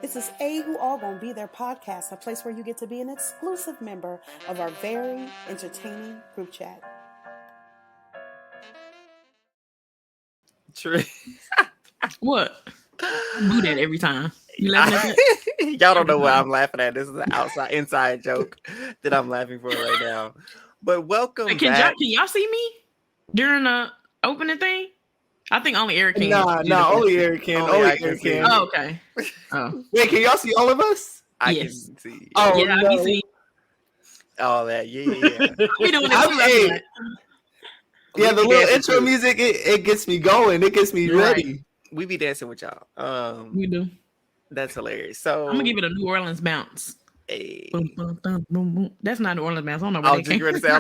This is A Who All Gonna Be Their podcast, a place where you get to be an exclusive member of our very entertaining group chat. True. What? I do that every time. You laughing at that? Y'all don't know what I'm laughing at. This is an inside joke that I'm laughing for right now. But welcome back. Can y'all see me during the opening thing? I think only Eric can. Nah, only Eric can. Only Eric can. Oh, okay. Oh. Wait, can y'all see all of us? I Yes. can see. Oh, Yeah, no. I be seeing. All that. Yeah. We doing Hey. it. Yeah, the We little dancing intro too. music, it gets me going. It gets me Right. ready. We be dancing with y'all. We do. That's hilarious. So I'm gonna give it a New Orleans bounce. Hey. Boom, boom, boom, boom, boom. That's not New Orleans bounce. I don't know I what was they just going to say,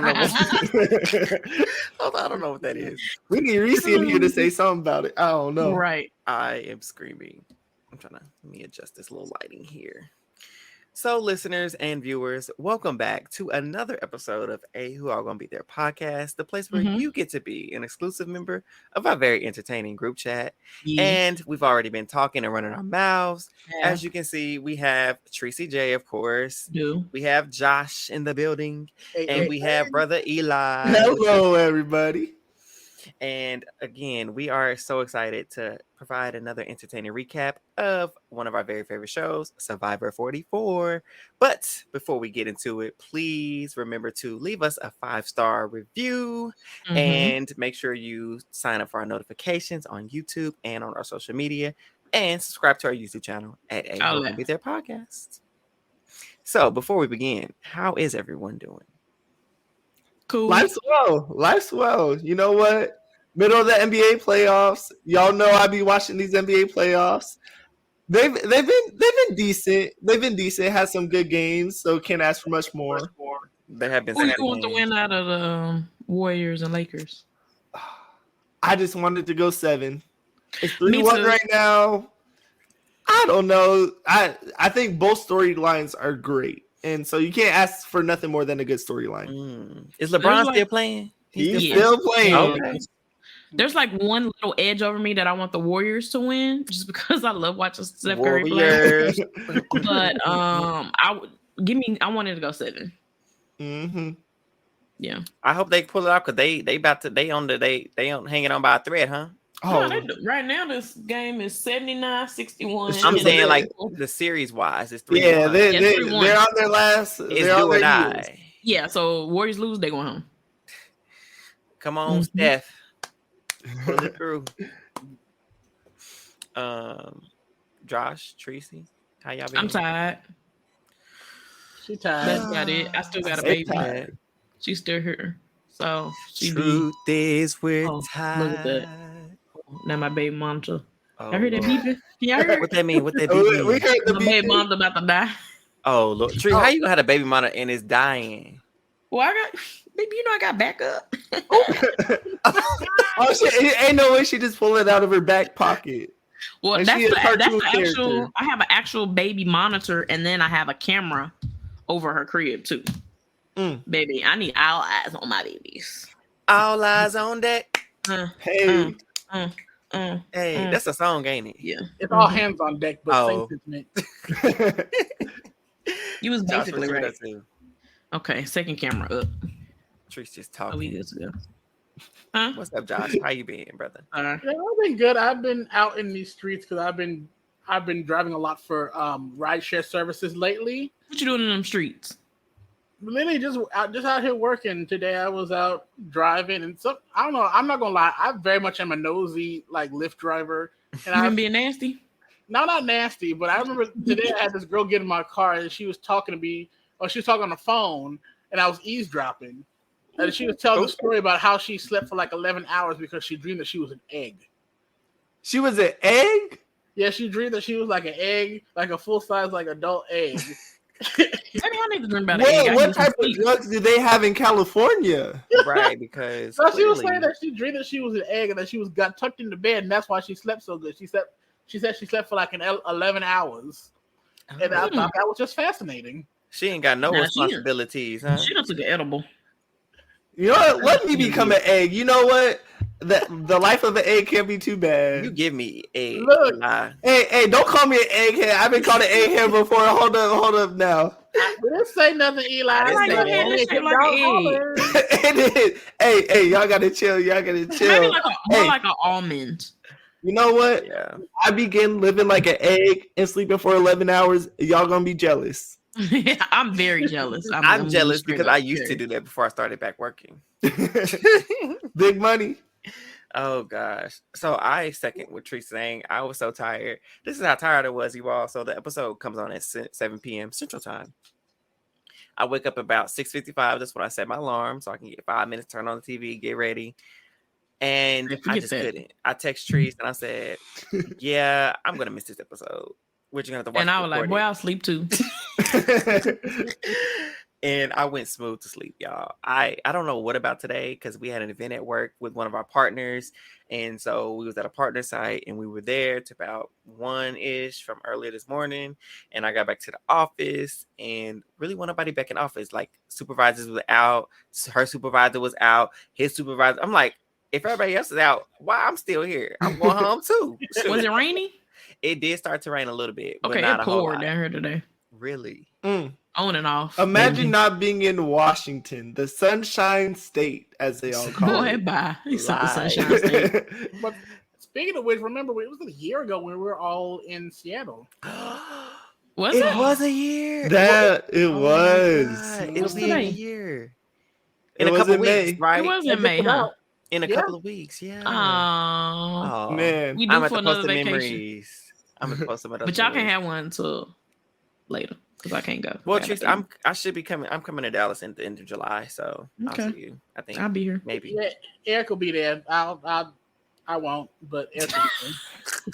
I don't know what that is. We need Reese in here to say something about it. I don't know. Right. I am screaming. Let me adjust this little lighting here. So, listeners and viewers, welcome back to another episode of A Who All Gonna Be Their podcast, the place where you get to be an exclusive member of our very entertaining group chat. Yeah. And we've already been talking and running our mouths. Yeah. As you can see, we have Tracy J, of course. Do. We have Josh in the building, and we have brother Eli. Hello, everybody. And again, we are so excited to provide another entertaining recap of one of our very favorite shows, Survivor 44. But before we get into it, please remember to leave us a 5-star review and make sure you sign up for our notifications on YouTube and on our social media, and subscribe to our YouTube channel at A Who Gonna Be Their podcast. So before we begin, how is everyone doing? Cool. Life's well. You know what? Middle of the NBA playoffs. Y'all know I be watching these NBA playoffs. They've been decent. They've been decent. Had some good games, so can't ask for much more. There have been Who some you good want to games. win out of the Warriors and Lakers? I just wanted to go 7. It's Me 3-1 too. right now. I don't know. I think both storylines are great. And so you can't ask for nothing more than a good storyline. Is LeBron like- still playing? He's Yeah. still playing. Okay. There's like one little edge over me that I want the Warriors to win, just because I love watching Steph Curry play. Warriors. But I wanted to go 7. Mm-hmm. Yeah. I hope they pull it off because they on hanging on by a thread, huh? No, they do. Right now, this game is 79-61. I'm Yeah. saying like the series wise, it's 3-1. Yeah, Yeah, they're 3-1. on their last. It's they're on do or their heels. die. Yeah, so Warriors lose, they going home. Come on, Steph. Pull it through. Josh, Tracy, how y'all been? I'm tired. She tired. That's about it. I still got a Stay baby. tired. She's still here. So she Truth is we're Oh, tired. look at that. Now my baby monitor. Oh, I heard that Lord. beeping. Can y'all hear What it? that mean? What that We mean? heard the My baby beat. monitor about to die. Oh, Lord. Tree, how you gonna have a baby monitor and it's dying? Well, I got baby, you know I got backup. Oh shit! Ain't no way she just pulled it out of her back pocket. Well, And that's she a the cartoon actual. character. I have an actual baby monitor, and then I have a camera over her crib too. Baby, I need all eyes on my babies. All eyes on deck. Hey, Hey, that's a song, ain't it? Yeah, It's all hands on deck, but Oh. same sentiment. you was Josh, basically what you right. got to? Okay, second camera up. Tree's just Oh, we talking. good to go. Huh? What's up, Josh? How you been, brother? Yeah, I've been good. I've been out in these streets because I've been driving a lot for rideshare services lately. What you doing in them streets? Literally just out here working. Today I was out driving, and so I don't know. I'm not gonna lie. I very much am a nosy like Lyft driver, and You I been being nasty? not nasty, but I remember today I had this girl get in my car and she was talking to me, or she was talking on the phone, and I was eavesdropping. And she was telling the story about how she slept for like 11 hours because she dreamed that she was an egg. she was an egg. Yeah, she dreamed that she was like an egg, like a full-size, like adult egg. Maybe I need to dream about it. Wait, what type of drugs do they have in California? Right, because So she was clearly- saying that she dreamed that she was an egg and that she got tucked into bed, and that's why she slept so good. She said she slept for like 11 hours. And I thought that was just fascinating. She ain't got no Nah, she- responsibilities, huh? She done took an edible. You know what? Let me become an egg. You know what? the life of an egg can't be too bad. You give me a Look. lie. Hey, don't call me an egghead. I've been called an egghead before. Hold up now. We didn't say nothing, Eli. I didn't like say her that. head is shaped like an egg. It is. Hey, y'all gotta chill. Maybe like more like an almond. You know what? Yeah. I begin living like an egg and sleeping for 11 hours. Y'all gonna be jealous. I'm very jealous. I'm jealous straight because up I used to very- do that before I started back working. Big money. Oh gosh. So I second what Tree's saying. I was so tired. This is how tired I was, you all. So the episode comes on at 7 p.m. Central Time. I wake up about 6:55. That's when I set my alarm so I can get 5 minutes, turn on the TV, get ready. And Yeah, I forget just that. couldn't. I text Trees and I said, yeah, I'm going to miss this episode. We're just going to have to watch And I was like, boy, I'll sleep too. And I went smooth to sleep, y'all. I don't know what about today because we had an event at work with one of our partners. And so we was at a partner site and we were there to about 1-ish from earlier this morning. And I got back to the office and really wasn't nobody back in office. Like supervisors were out. Her supervisor was out. His supervisor. I'm like, if everybody else is out, why I'm still here? I'm going home too. Was it rainy? It did start to rain a little bit, but Okay, not it a whole poured lot. down here today. Really? On and off. Imagine not being in Washington, the Sunshine State, as they all call Boy, it. bye. He said the Lie. Sunshine State. But speaking of which, remember it was a year ago when we were all in Seattle. Was It it? was a year. That it Oh my was. God. What's It'll be a today? year. It In a was couple in weeks, May. right? It was They in May, just huh? about- In a Yeah. couple of weeks, yeah. Oh. Oh Man. We I'm do at for the post another of vacation. memories. I'm at the post of my. But y'all can't have one until later because I can't go. Well, I gotta Tris, be- I should be coming. I'm coming to Dallas at the end of July, so Okay. I'll see you. I think I'll be here. maybe. Yeah, Eric will be there. I won't, but Eric will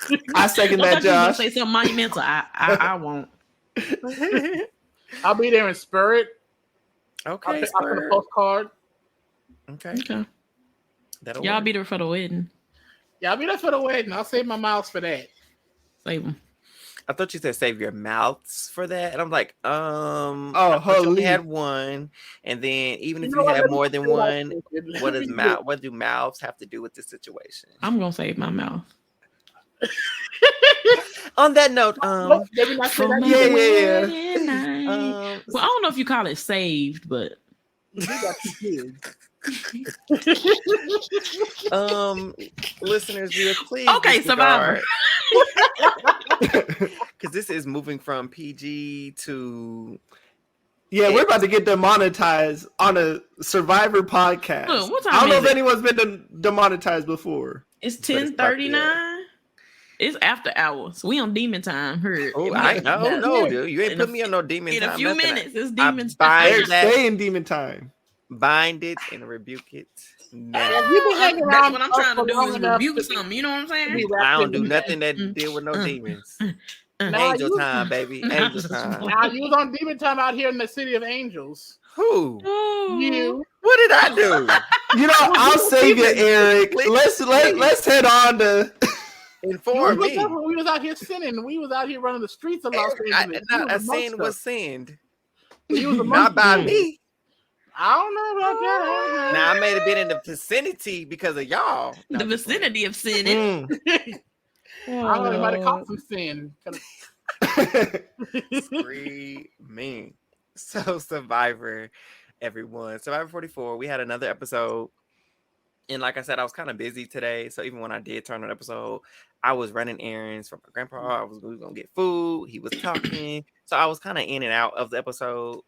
be there. I second I that, thought you were gonna Josh. say something monumental. I won't. I'll be there in spirit. Okay, I'll put a Spur. postcard. Okay, Okay. that'll Y'all work. be there for the wedding. Yeah, I'll be there for the wedding. I'll save my miles for that. Save them. I thought you said save your mouths for that, and I'm like, I Oh, thought you only holy. had one, and then even if You you know what? have Let me more just than say like one, this. what Let does me what do mouths have to do with this situation? I'm gonna save my mouth. On that note, Nope, maybe not say For that my either. yeah. wedding night. Well, I don't know if you call it saved, but You got 2 kids. listeners, we are please okay, Survivor. because this is moving from PG to Yeah, we're about to get demonetized on a Survivor podcast. Look, what I time don't know is if it? anyone's been demonetized before. It's But it's about 10:39. It's after hours. We on demon time. Heard? Oh, We- I know, no, Yeah. dude, you ain't In put a- me on no demon In time. a few nothing. minutes, it's I demon bind time. that. Stay in demon time. Bind it and rebuke it. No, You've been hanging That's around what I'm us trying for to do long is enough rebuke to something. You know what I'm be saying? wrapped I don't in do the- nothing that deal with no demons. Nah, Angel you- time, baby. Angel time. Now you was on demon time out here in the city of angels. Who? Oh. You. What did I do? You know, I'll save you, Eric. Please. Let's head on to. Inform You me. was when we was out here sinning. We was out here running the streets of Los Angeles. You A was amongst sin was us. sinned. You was amongst Not by us. me. I don't know about that. Now I may have been in the vicinity because of y'all. No, The I'm just playing. vicinity of sinning. I don't know. Might have caught some sin. Screaming. So Survivor, everyone. Survivor 44. We had another episode. And like I said, I was kind of busy today. So even when I did turn on an episode, I was running errands for my grandpa. We was gonna get food. He was talking. So I was kind of in and out of the episode.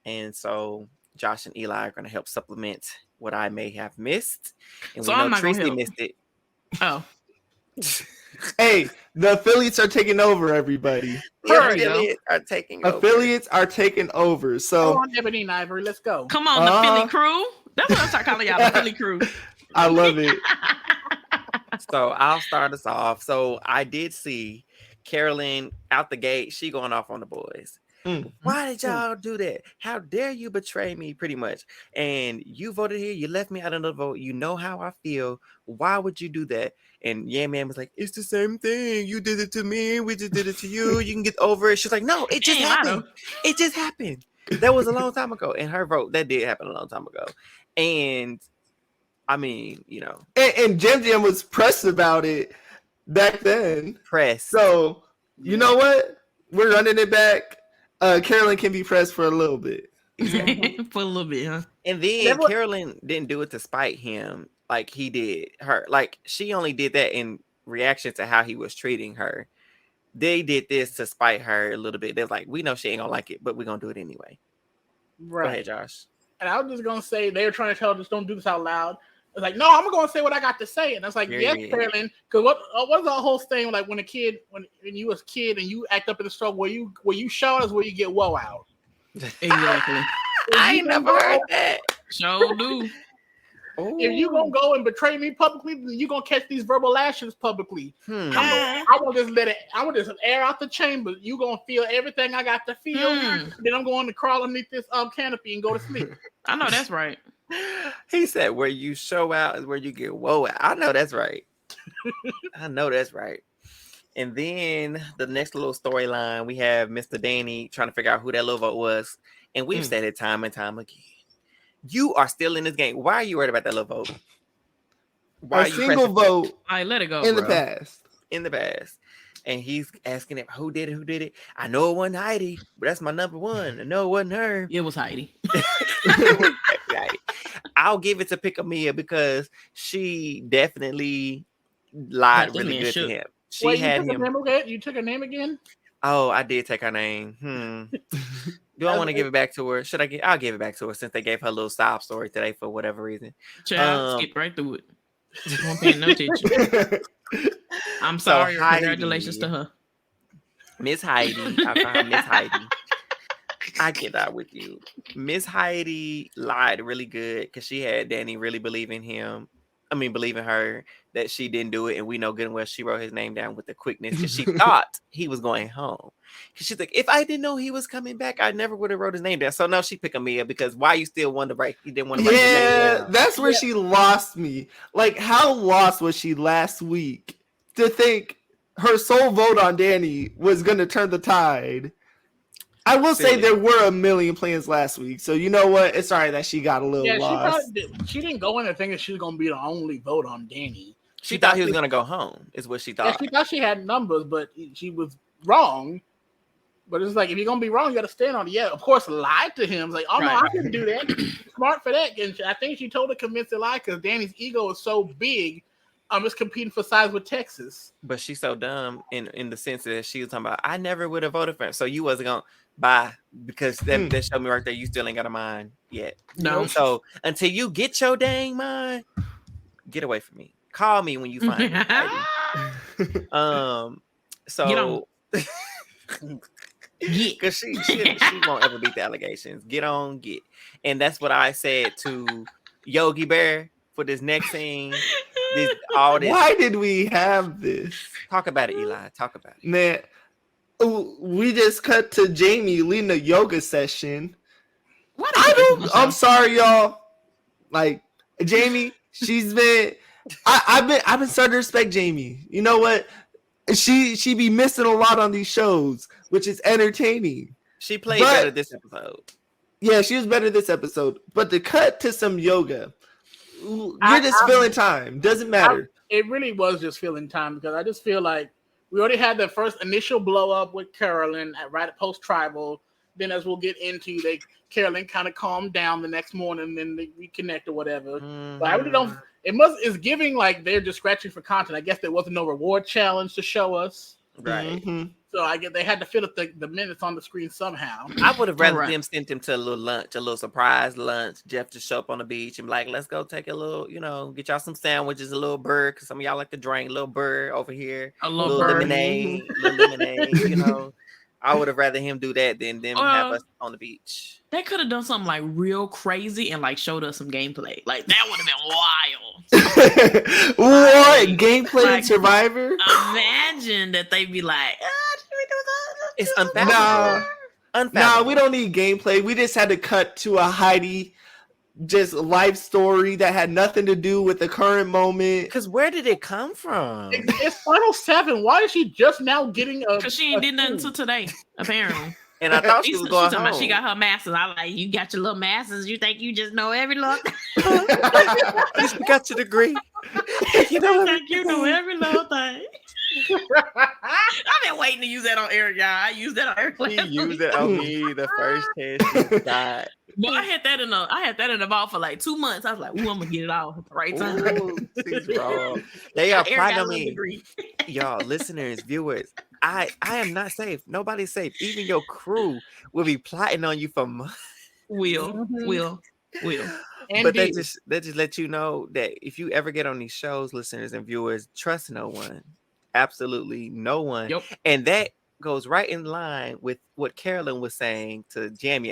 And so Josh and Eli are gonna help supplement what I may have missed. And So we I'm know not gonna Tracy help. missed it. Oh, Hey, the affiliates are taking over, everybody. The There we go. affiliates are taking over. Affiliates are taking over. Come So on, Ebony and Ivory. Let's go. come on, the Philly crew. That's what I'm start calling y'all, the Philly crew. I love it. So I'll start us off. So I did see Carolyn out the gate. She going off on the boys. Why did y'all do that? How dare you betray me, pretty much? And you voted here. You left me out of the vote. You know how I feel. Why would you do that? And Yeah Man was like, it's the same thing. You did it to me. We just did it to you. You can get over it. She's like, no, it just Ain't happened. It just happened. That was a long time ago. And her vote, that did happen a long time ago. And I mean, you know, and Jim Jam was pressed about it back then. pressed. So you know what? We're running it back. Carolyn can be pressed for a little bit. For a little bit, huh? And then Carolyn didn't do it to spite him like he did her. Like she only did that in reaction to how he was treating her. They did this to spite her a little bit. They're like, we know she ain't gonna like it, but we're gonna do it anyway. Right. Go ahead, Josh. And I was just gonna say they were trying to tell us don't do this out loud. It's like, no, I'm gonna say what I got to say, and I was like, yes, Carolyn. Because what's the whole thing like when you was a kid and you act up in the store where you show us where you get woe out. Exactly. I ain't never heard that. Sure do. If you gonna go and betray me publicly, then you gonna catch these verbal lashes publicly. I'm gonna just let it. I'm gonna just air out the chamber. You gonna feel everything I got to feel. Then I'm going to crawl underneath this canopy and go to sleep. I know that's right. He said, "Where you show out is where you get woe out." I know that's right. I know that's right. And then the next little storyline, we have Mr. Danny trying to figure out who that little vote was, and we've said it time and time again. You are still in this game. Why are you worried about that little vote? Why a single vote. All right, let it go. In the past. In the past. And he's asking him, who did it? Who did it? I know it wasn't Heidi, but that's my number one. I know it wasn't her. It was Heidi. I'll give it to Pickamia because she definitely lied really good to him. She had him. You took her name again? Oh, I did take her name. Do I want to give it back to her? Should I I'll give it back to her since they gave her a little sob story today for whatever reason. Child, skip right through it. Won't pay no attention. I'm sorry. So congratulations to her. Miss Heidi. I found Miss Heidi. I get that with you. Miss Heidi lied really good because she had Danny really believing her that she didn't do it, and we know good and well she wrote his name down with the quickness because she thought he was going home. Because she's like, if I didn't know he was coming back, I never would have wrote his name down. So no, she picked Mia because why you still want to write? He didn't want to write his name down. That's where she lost me. Like, how lost was she last week to think her sole vote on Danny was going to turn the tide? I will say there were a million plans last week, so you know what? It's sorry that she got a little lost. She didn't go in there thinking she was going to be the only vote on Danny. She thought he was going to go home, is what she thought. Yeah, she thought she had numbers, but she was wrong. But it's like, if you're going to be wrong, you got to stand on it. Yeah, of course, lied to him. It's like, oh, no, I couldn't do that. Smart for that. And I think she told a convincing lie because Danny's ego is so big. I'm just competing for size with Texas. But she's so dumb in the sense that she was talking about, I never would have voted for him. So you wasn't going to buy because that showed me right there you still ain't got a mind yet. No. So until you get your dang mind, get away from me. Call me when you find me. So because she won't ever beat the allegations. Get on, get. And that's what I said to Yogi Bear for this next scene. All this. Why did we have this? Talk about it, Eli. Talk about it. Man, we just cut to Jamie leading a yoga session. I'm sorry, y'all. Like, Jamie, she's been. I've been starting to respect Jamie. You know what? She be missing a lot on these shows, which is entertaining. She played better this episode. Yeah, she was better this episode. But to cut to some yoga, you're just filling time. Doesn't matter. It really was just filling time because I just feel like we already had the first initial blow up with Carolyn right at post tribal. Then, as we'll get into, Carolyn kind of calmed down the next morning, and then they reconnect or whatever. Mm-hmm. But I really don't. It's giving like they're just scratching for content. I guess there wasn't no reward challenge to show us, right? Mm-hmm. So I guess they had to fill up the minutes on the screen somehow. I would have rather them sent him to a little lunch, a little surprise lunch. Jeff to show up on the beach and be like, let's go take a little, get y'all some sandwiches, a little bird, because some of y'all like to drink, a little bird over here, a little bird. lemonade, I would have rather him do that than them have us on the beach. They could have done something like real crazy and like showed us some gameplay. Like that would have been wild. What gameplay in Survivor? Imagine that they'd be like, should we do that? It's unfathomable. No, we don't need gameplay. We just had to cut to a Heidi just life story that had nothing to do with the current moment. Because where did it come from? It's Final 7. Why is she just now getting a? Because she ain't did nothing until today, apparently. And I thought she was going talking home. about she got her masters. I like, you got your little masters. You think you just know every little thing? You got your degree. You know every little thing. I've been waiting to use that on Eric, y'all. I used that on Eric. She used it on me the first chance she got. But I had that in the vault for like 2 months. I was like, ooh, I'm gonna get it off at the right time. Ooh, she's wrong. They are Eric plotting got a on little me. degree. Y'all, listeners, viewers, I am not safe. Nobody's safe. Even your crew will be plotting on you for months. Will. But they just let you know that if you ever get on these shows, listeners and viewers, trust no one. Absolutely no one. Yep. And that goes right in line with what Carolyn was saying to Jam,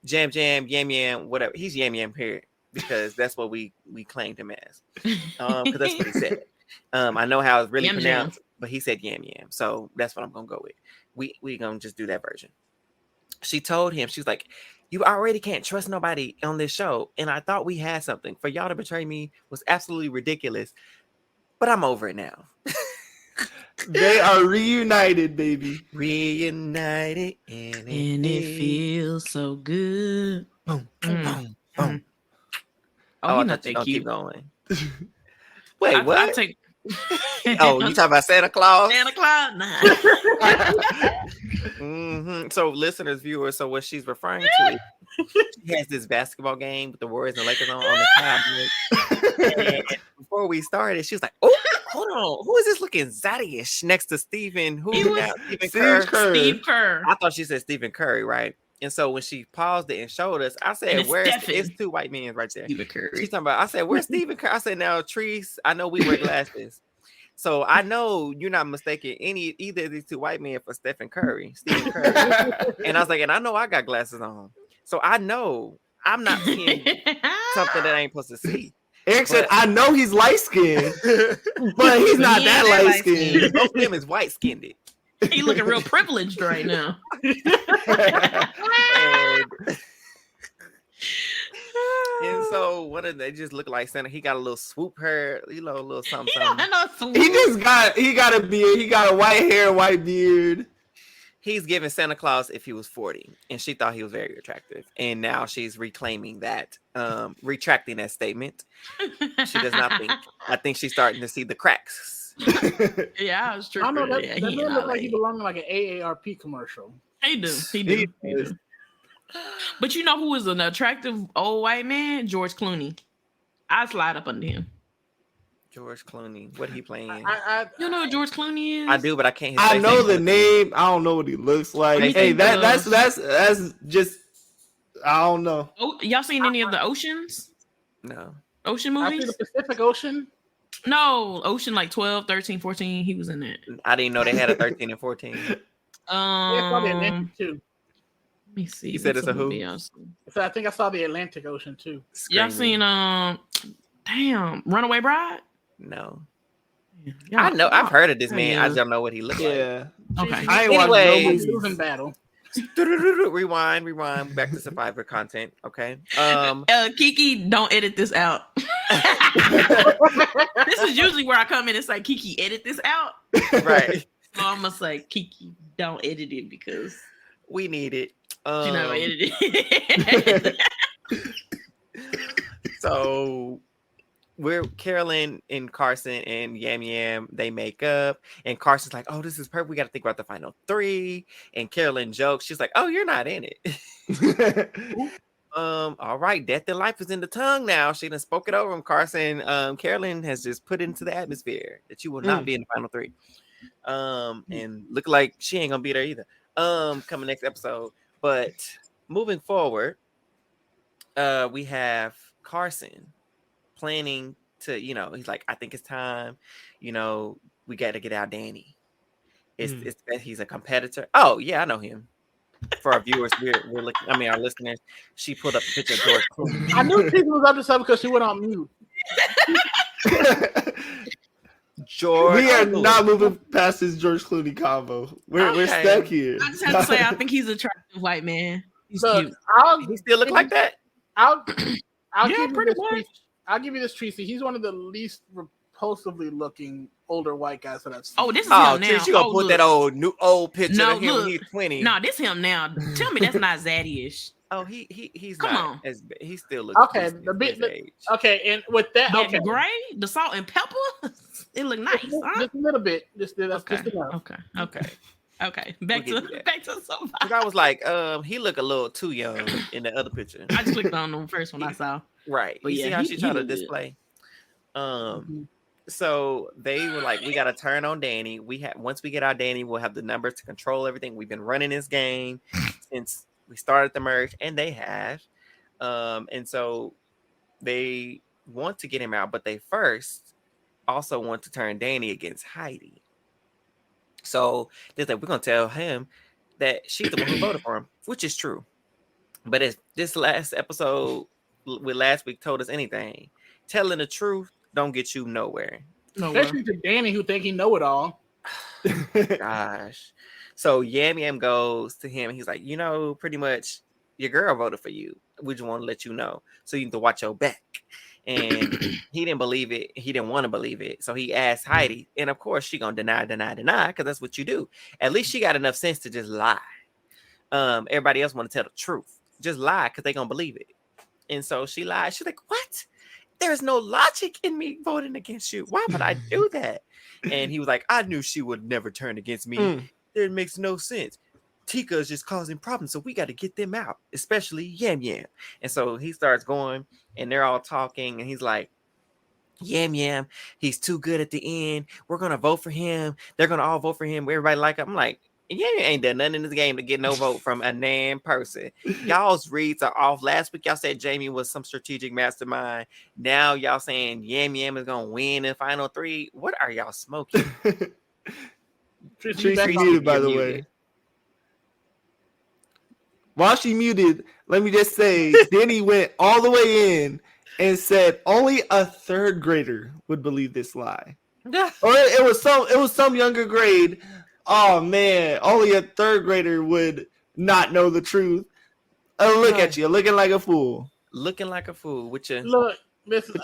Yam, whatever. He's Yam period, because that's what we claimed him as. Because that's what he said. I know how it's really Yam pronounced, but he said Yam. So that's what I'm gonna go with. We gonna just do that version. She told him, she was like, you already can't trust nobody on this show. And I thought we had something. For y'all to betray me was absolutely ridiculous. But I'm over it now. They are reunited, baby. Reunited. And it feels so good. Boom, boom, boom. Oh, I not thought you that gonna cute. keep going. Wait, what? I'll take... Oh, you talking about Santa Claus? Santa Claus? Nah. So, listeners, viewers, so what she's referring to, she has this basketball game with the Warriors and Lakers on the tablet. And before we started, she was like, "Oh, hold on, who is this looking zaddy-ish next to Stephen? Who is now? Steve Kerr. Steve Kerr. I thought she said Stephen Curry, right?" And so when she paused it and showed us, I said, "Where's it's two white men right there?" Stephen Curry. She's talking about. I said, "Where's Stephen Curry?" I said, "Now, Treese, I know we wear glasses, so I know you're not mistaking either of these two white men for Stephen Curry." And I was like, "And I know I got glasses on, so I know I'm not seeing something that I ain't supposed to see." Eric said, "I know he's light skinned, but he's not that light skinned. Both of them is white skinned." He looking real privileged right now. And so one of they just look like Santa. He got a little swoop hair, a little something. He got a beard. He got a white hair, white beard. He's giving Santa Claus if he was 40, and she thought he was very attractive. And now she's reclaiming that, retracting that statement. She does not think. I think she's starting to see the cracks. Yeah, I was true. I know that man look like he belonged in like an AARP commercial. He do. But you know who is an attractive old white man? George Clooney. I slide up under him. George Clooney. What he playing? You know who George Clooney is? I do, but I can't. I know the name. I don't know what he looks like. Hey, that's just. I don't know. Oh, y'all seen any of the Oceans? No. Ocean movies? I see the Pacific Ocean. No, Ocean like 12, 13, 14. He was in that. I didn't know they had a 13 and 14. I saw the Atlantic too. Let me see. You said it's a who? So I think I saw the Atlantic Ocean too. Y'all seen Runaway Bride? No. Yeah. I know. I've heard of this man. I don't know what he looks like. Yeah. Okay. I ain't watched no movies. Losing battle. Rewind. Back to Survivor content. Okay. Kiki, don't edit this out. This is usually where I come in and say, Kiki, edit this out. Right. So I'm gonna say, Kiki, don't edit it because we need it. You know, edit it. So we're Carolyn and Carson and Yam. They make up, and Carson's like, "Oh, this is perfect. We got to think about the final 3." And Carolyn jokes, she's like, "Oh, you're not in it." All right, death and life is in the tongue now. She done spoke it over him. Carson, Carolyn has just put into the atmosphere that you will not be in the final 3. And look like she ain't gonna be there either. Coming next episode. But moving forward, we have Carson planning to, he's like, I think it's time, we got to get out Danny. He's a competitor. Oh yeah, I know him. For our viewers, we're looking. I mean, our listeners. She pulled up a picture of George Clooney. I knew she was up to something because she went on mute. George, we are not moving past this George Clooney combo. We're stuck here. I just have to say, I think he's an attractive white man. He's cute. He still look like that. I'll give you this, Tracy. He's one of the least repulsively looking older white guys that I've seen. Oh, this is Oh, him now. Trish, you gonna Oh, put look. that old picture No, of him when look. he's 20. No, this him now. Tell me that's not Zaddy-ish. Oh, he's Come not on. as he still looks Okay, decent the for bit. his age. Okay, and with that, That okay, gray, the salt and pepper, it look nice. Huh? just a little bit. Just that's Okay. just enough. Okay. Back We'll to give you that. back to somebody. Because I was like, he look a little too young in the other picture. I just clicked on the first one I saw. Right. But You see yeah, how he she tried to look good. display? So they were like, we got to turn on Danny. Once we get our Danny, we'll have the numbers to control everything. We've been running this game since we started the merge, and they have. And so they want to get him out, but they first also want to turn Danny against Heidi. So they're like, we're gonna tell him that she's the one who voted for him, which is true. But if this last episode with last week told us anything, telling the truth don't get you nowhere. Especially to Danny, who think he know it all. Gosh. So Yam Yam goes to him and he's like, pretty much your girl voted for you. We just want to let you know. So you need to watch your back. And he didn't believe it. He didn't want to believe it. So he asked Heidi. And of course, she gonna deny, because that's what you do. At least she got enough sense to just lie. Everybody else want to tell the truth. Just lie because they gonna believe it. And so she lied. She's like, what? There's no logic in me voting against you. Why would I do that? And he was like, I knew she would never turn against me. It makes no sense. Tika is just causing problems, so we got to get them out, especially Yam Yam. And so he starts going, and they're all talking, and he's like, Yam Yam, he's too good at the end. We're going to vote for him. They're going to all vote for him. Everybody like him. I'm like, Yam Yam ain't done nothing in this game to get no vote from a damn person. Y'all's reads are off. Last week, y'all said Jamie was some strategic mastermind. Now y'all saying Yam Yam is going to win in final 3. What are y'all smoking? Tracy muted, by the way. While she muted, let me just say, Danny went all the way in and said only a 3rd grader would believe this lie. Or it was some younger grade. Oh man, only a 3rd grader would not know the truth. Look at you, looking like a fool. Looking like a fool. Look, listen.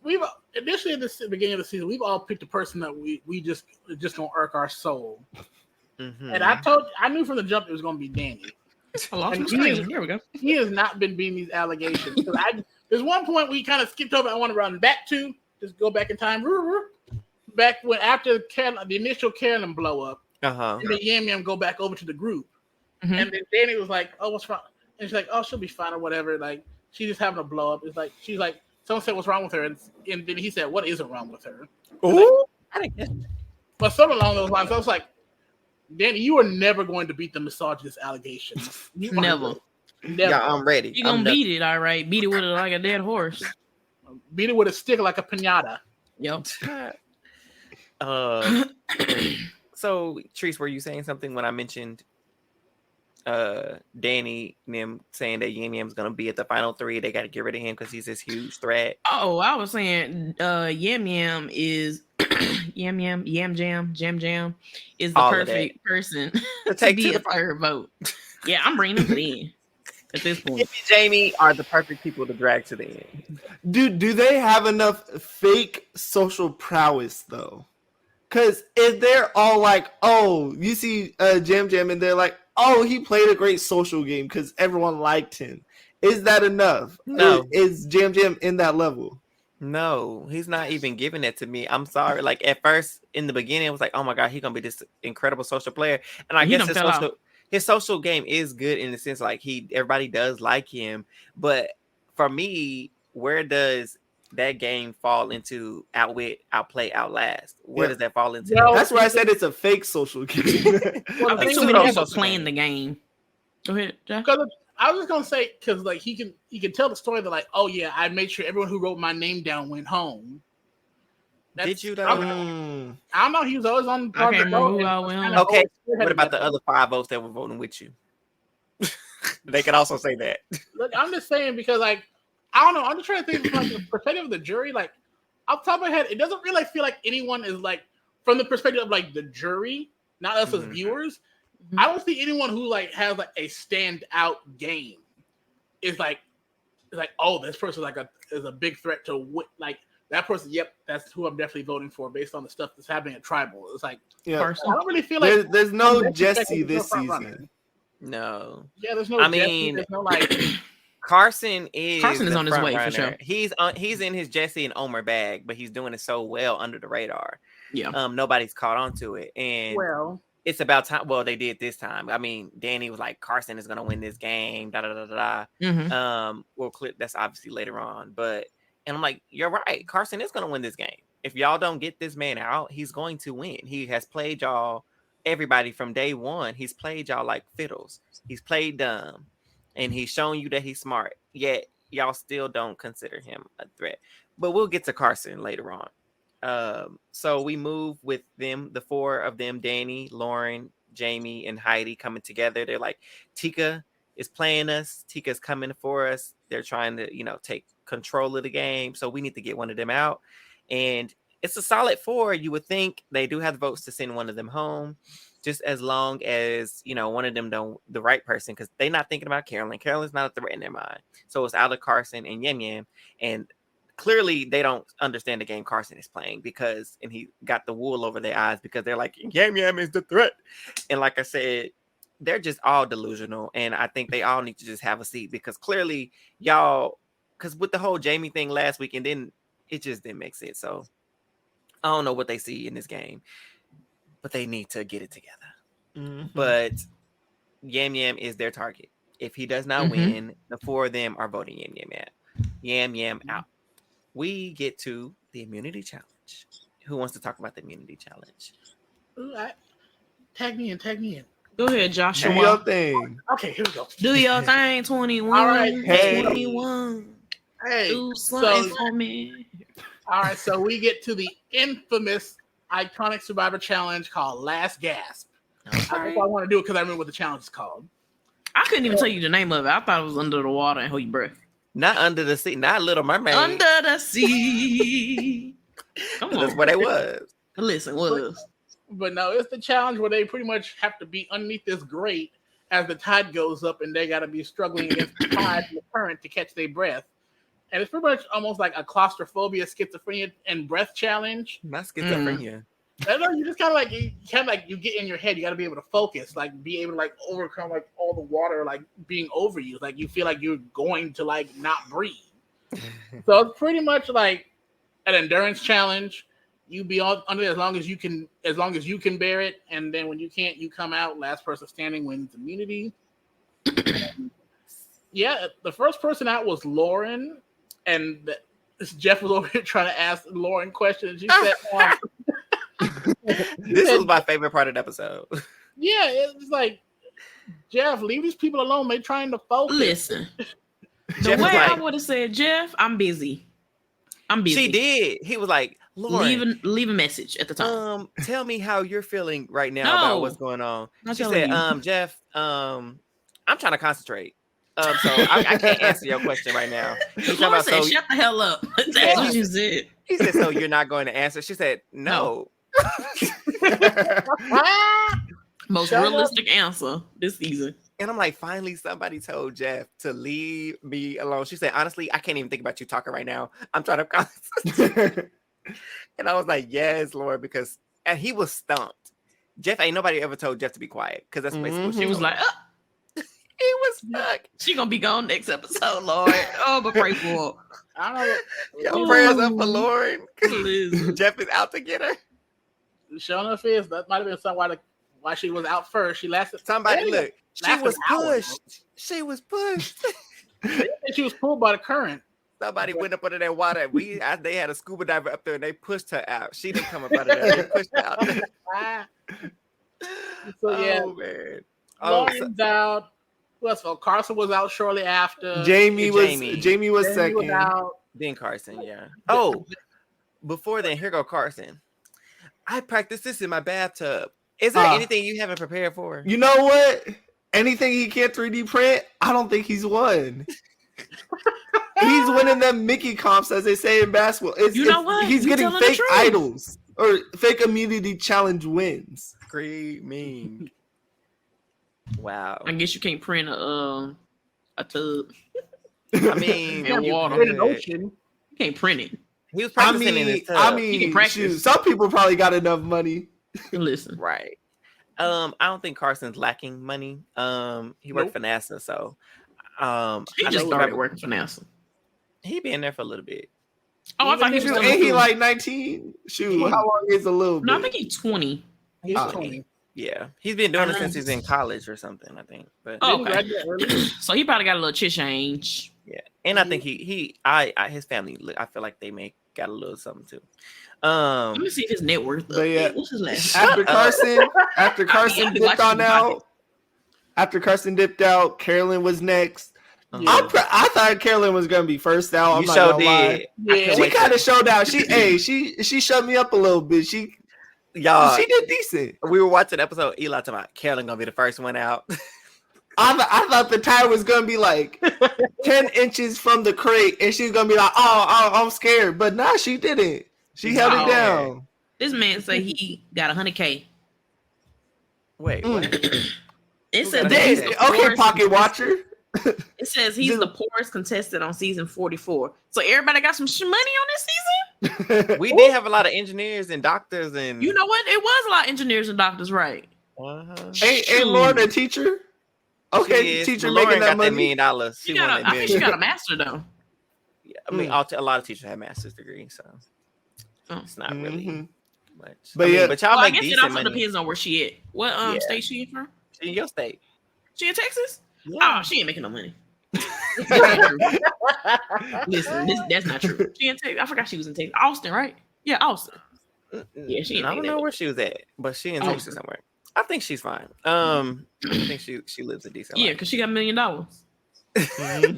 We've initially at the beginning of the season, we've all picked a person that we just gonna irk our soul. And I knew from the jump it was going to be Danny. Here we go. He has not been beating these allegations. There's one point we kind of skipped over. I want to run back to, just go back in time. Back when after the initial Carolyn blow up, and then Yam Yam go back over to the group, and then Danny was like, "Oh, what's wrong?" And she's like, "Oh, she'll be fine or whatever." Like she's just having a blow up. It's like she's like, someone said, "What's wrong with her?" And then he said, "What isn't wrong with her?" But something along those lines. I was like, Danny, you are never going to beat the misogynist allegations. Never. Yeah, I'm ready. You're going to beat it, all right. Beat it with it like a dead horse. Beat it with a stick like a piñata. Yep. So, Treese, were you saying something when I mentioned Danny and them saying that Yam Yam's going to be at the final 3? They got to get rid of him because he's this huge threat. Oh, I was saying Yam Yam is... Yam Jam is the perfect person to be a 3rd vote. Yeah, I'm bringing them to the end at this point. Him and Jamie are the perfect people to drag to the end. Do they have enough fake social prowess though? Because if they're all like, oh, you see Jam and they're like, oh, he played a great social game because everyone liked him. Is that enough? No. Is Jam in that level? No, he's not even giving it to me. I'm sorry. Like at first, in the beginning, it was like, "Oh my god, he's gonna be this incredible social player." And I guess his social game is good in the sense like everybody does like him. But for me, where does that game fall into outwit, outplay, outlast? Where does that fall into? That's why I said it's a fake social game. I think so many people playing the game. Go ahead, Jack. I was just gonna say because like he can tell the story that like, oh yeah, I made sure everyone who wrote my name down went home. Did you though? I don't know. He was always on part of the vote. Okay. What about the other 5 votes that were voting with you? They can also say that. Look, I'm just saying because like I don't know. I'm just trying to think from like the perspective of the jury. Like off the top of my head, it doesn't really feel like anyone is like from the perspective of like the jury, not us as viewers. I don't see anyone who like has like a standout game is like oh, this person is a big threat to like that person, yep, that's who I'm definitely voting for based on the stuff that's happening at Tribal. It's like, Yeah. I don't really feel like there's no Jesse this front season. runner. No. Yeah, there's no Jesse. There's no like. Carson is on his way runner. for sure. He's in his Jesse and Omer bag, but he's doing it so well under the radar. Yeah. Nobody's caught on to it, and it's about time. Well, they did this time. I mean, Danny was like, Carson is gonna win this game. Da da da da. Mm-hmm. We'll clip that's obviously later on, but and I'm like, you're right. Carson is gonna win this game. If y'all don't get this man out, he's going to win. He has played y'all, everybody from day one. He's played y'all like fiddles. He's played dumb. And he's shown you that he's smart, yet y'all still don't consider him a threat. But we'll get to Carson later on. So we move with them, the four of them, Danny, Lauren, Jamie, and Heidi coming together. They're like, Tika is playing us. Tika's coming for us. They're trying to, take control of the game. So we need to get one of them out. And it's a solid 4. You would think they do have the votes to send one of them home. Just as long as, one of them don't, the right person, because they're not thinking about Carolyn. Carolyn's not a threat in their mind. So it's out of Carson and Yam Yam. And clearly they don't understand the game Carson is playing and he got the wool over their eyes because they're like, Yam Yam is the threat. And like I said, they're just all delusional. And I think they all need to just have a seat because clearly y'all, because with the whole Jamie thing last week, and then it just didn't make sense. So I don't know what they see in this game. But they need to get it together. Mm-hmm. But Yam Yam is their target. If he does not win, the 4 of them are voting Yam Yam out. Yam Yam out. We get to the immunity challenge. Who wants to talk about the immunity challenge? Ooh, tag me in. Go ahead, Joshua. Do your thing. Okay, here we go. Do your thing, 21. All right, hey. 21. Hey, do something for me. All right, so we get to the infamous iconic Survivor challenge called Last Gasp. I want to do it because I remember what the challenge is called. I couldn't even tell you the name of it. I thought it was Under the Water and Hold Your Breath. Not Under the Sea, not Little Mermaid. Under the Sea. Come on. That's what it was. Listen, was. But no, it's the challenge where they pretty much have to be underneath this grate as the tide goes up and they got to be struggling against the tide and the current to catch their breath. And it's pretty much almost like a claustrophobia, schizophrenia, and breath challenge. Not schizophrenia. I know you just kind of like you get in your head. You got to be able to focus, like be able to like overcome like all the water like being over you. Like you feel like you're going to like not breathe. So it's pretty much like an endurance challenge. You be under as long as you can bear it, and then when you can't, you come out. Last person standing wins immunity. Yeah, the first person out was Lauren. And Jeff was over here trying to ask Lauren questions. She said, "This was my favorite part of the episode." Yeah, it's like, Jeff, leave these people alone. They're trying to focus. Listen, the way I would have said, Jeff, I'm busy. She did. He was like, Lauren, leave a message at the time. Tell me how you're feeling right now about what's going on. She said, Jeff, I'm trying to concentrate. So I can't answer your question right now. Lauren said, shut the hell up. That's what you said. He said, so you're not going to answer? She said, no. Most realistic answer this season. And I'm like, finally, somebody told Jeff to leave me alone. She said, honestly, I can't even think about you talking right now. I'm trying to concentrate. And I was like, yes, Lord, because he was stumped. Jeff, ain't nobody ever told Jeff to be quiet because that's basically what she was like, he was stuck. She gonna be gone next episode, Lord. Oh, but pray for her. I don't know. Your prayers up for Lauren. Jeff is out to get her. Sure enough is that might have been something why she was out first. She lasted. Somebody look. She was pushed. She was pushed. She was pulled by the current. Somebody went up under that water. They had a scuba diver up there and they pushed her out. She didn't come up out of there. They pushed her out. So yeah, oh man. Lauren's out. Who else? Well, Carson was out shortly after. Jamie was second. Was out. Then Carson, yeah. Oh, before then, here go Carson. I practiced this in my bathtub. Is there anything you haven't prepared for? You know what? Anything he can't 3D print, I don't think he's won. He's winning them Mickey comps, as they say in basketball. You know what? He's getting fake idols or fake immunity challenge wins. Screaming. Wow. I guess you can't print a tub. I mean, and water. In an ocean. You can't print it. He was practicing in his tub. He can practice. Shoot, some people probably got enough money. Listen, right. I don't think Carson's lacking money. He worked for NASA, so he just started working for NASA. He been there for a little bit. Oh, I thought he was still ain't he like 19? Shoot, how long is a little bit? No, I think he's 20. He's 20. Yeah, he's been doing it since he's in college or something, I think. But okay. So he probably got a little change. Yeah, and I think his family, I feel like they got a little something too. Let me see his net worth. What's his last? After Carson dipped out, Carolyn was next. Yeah. I thought Carolyn was gonna be first out. I'm not gonna lie. Yeah. She kind of showed out. She shut me up a little bit. She did decent. We were watching episode Eli talking about Carolyn gonna be the first one out. I thought the tire was gonna be like 10 inches from the crate, and she's gonna be like, "Oh, I'm scared," but nah, she didn't. She held it down. This man said he got $100K. Wait, what? It said okay, pocket watcher. It says he's the poorest contestant on season 44. So everybody got some money on this season? We did have a lot of engineers and doctors, and you know what? It was a lot of engineers and doctors, right? Ain't Lauren a teacher? Okay, teacher Lauren making that got money. $1 million. I think she got a master though. Yeah, I mean, a lot of teachers have master's degrees, so it's not really much. But but y'all make decent money. It also depends on where she at. What state she from? She in your state. She in Texas? Yeah. Oh, she ain't making no money. Listen, that's not true. She in Texas. I forgot she was in Texas. Austin, right? Yeah, Austin. Yeah, she. I don't know where she was at, but she in Texas somewhere. I think she's fine. I think she lives a decent life. Yeah, because she got $1 million.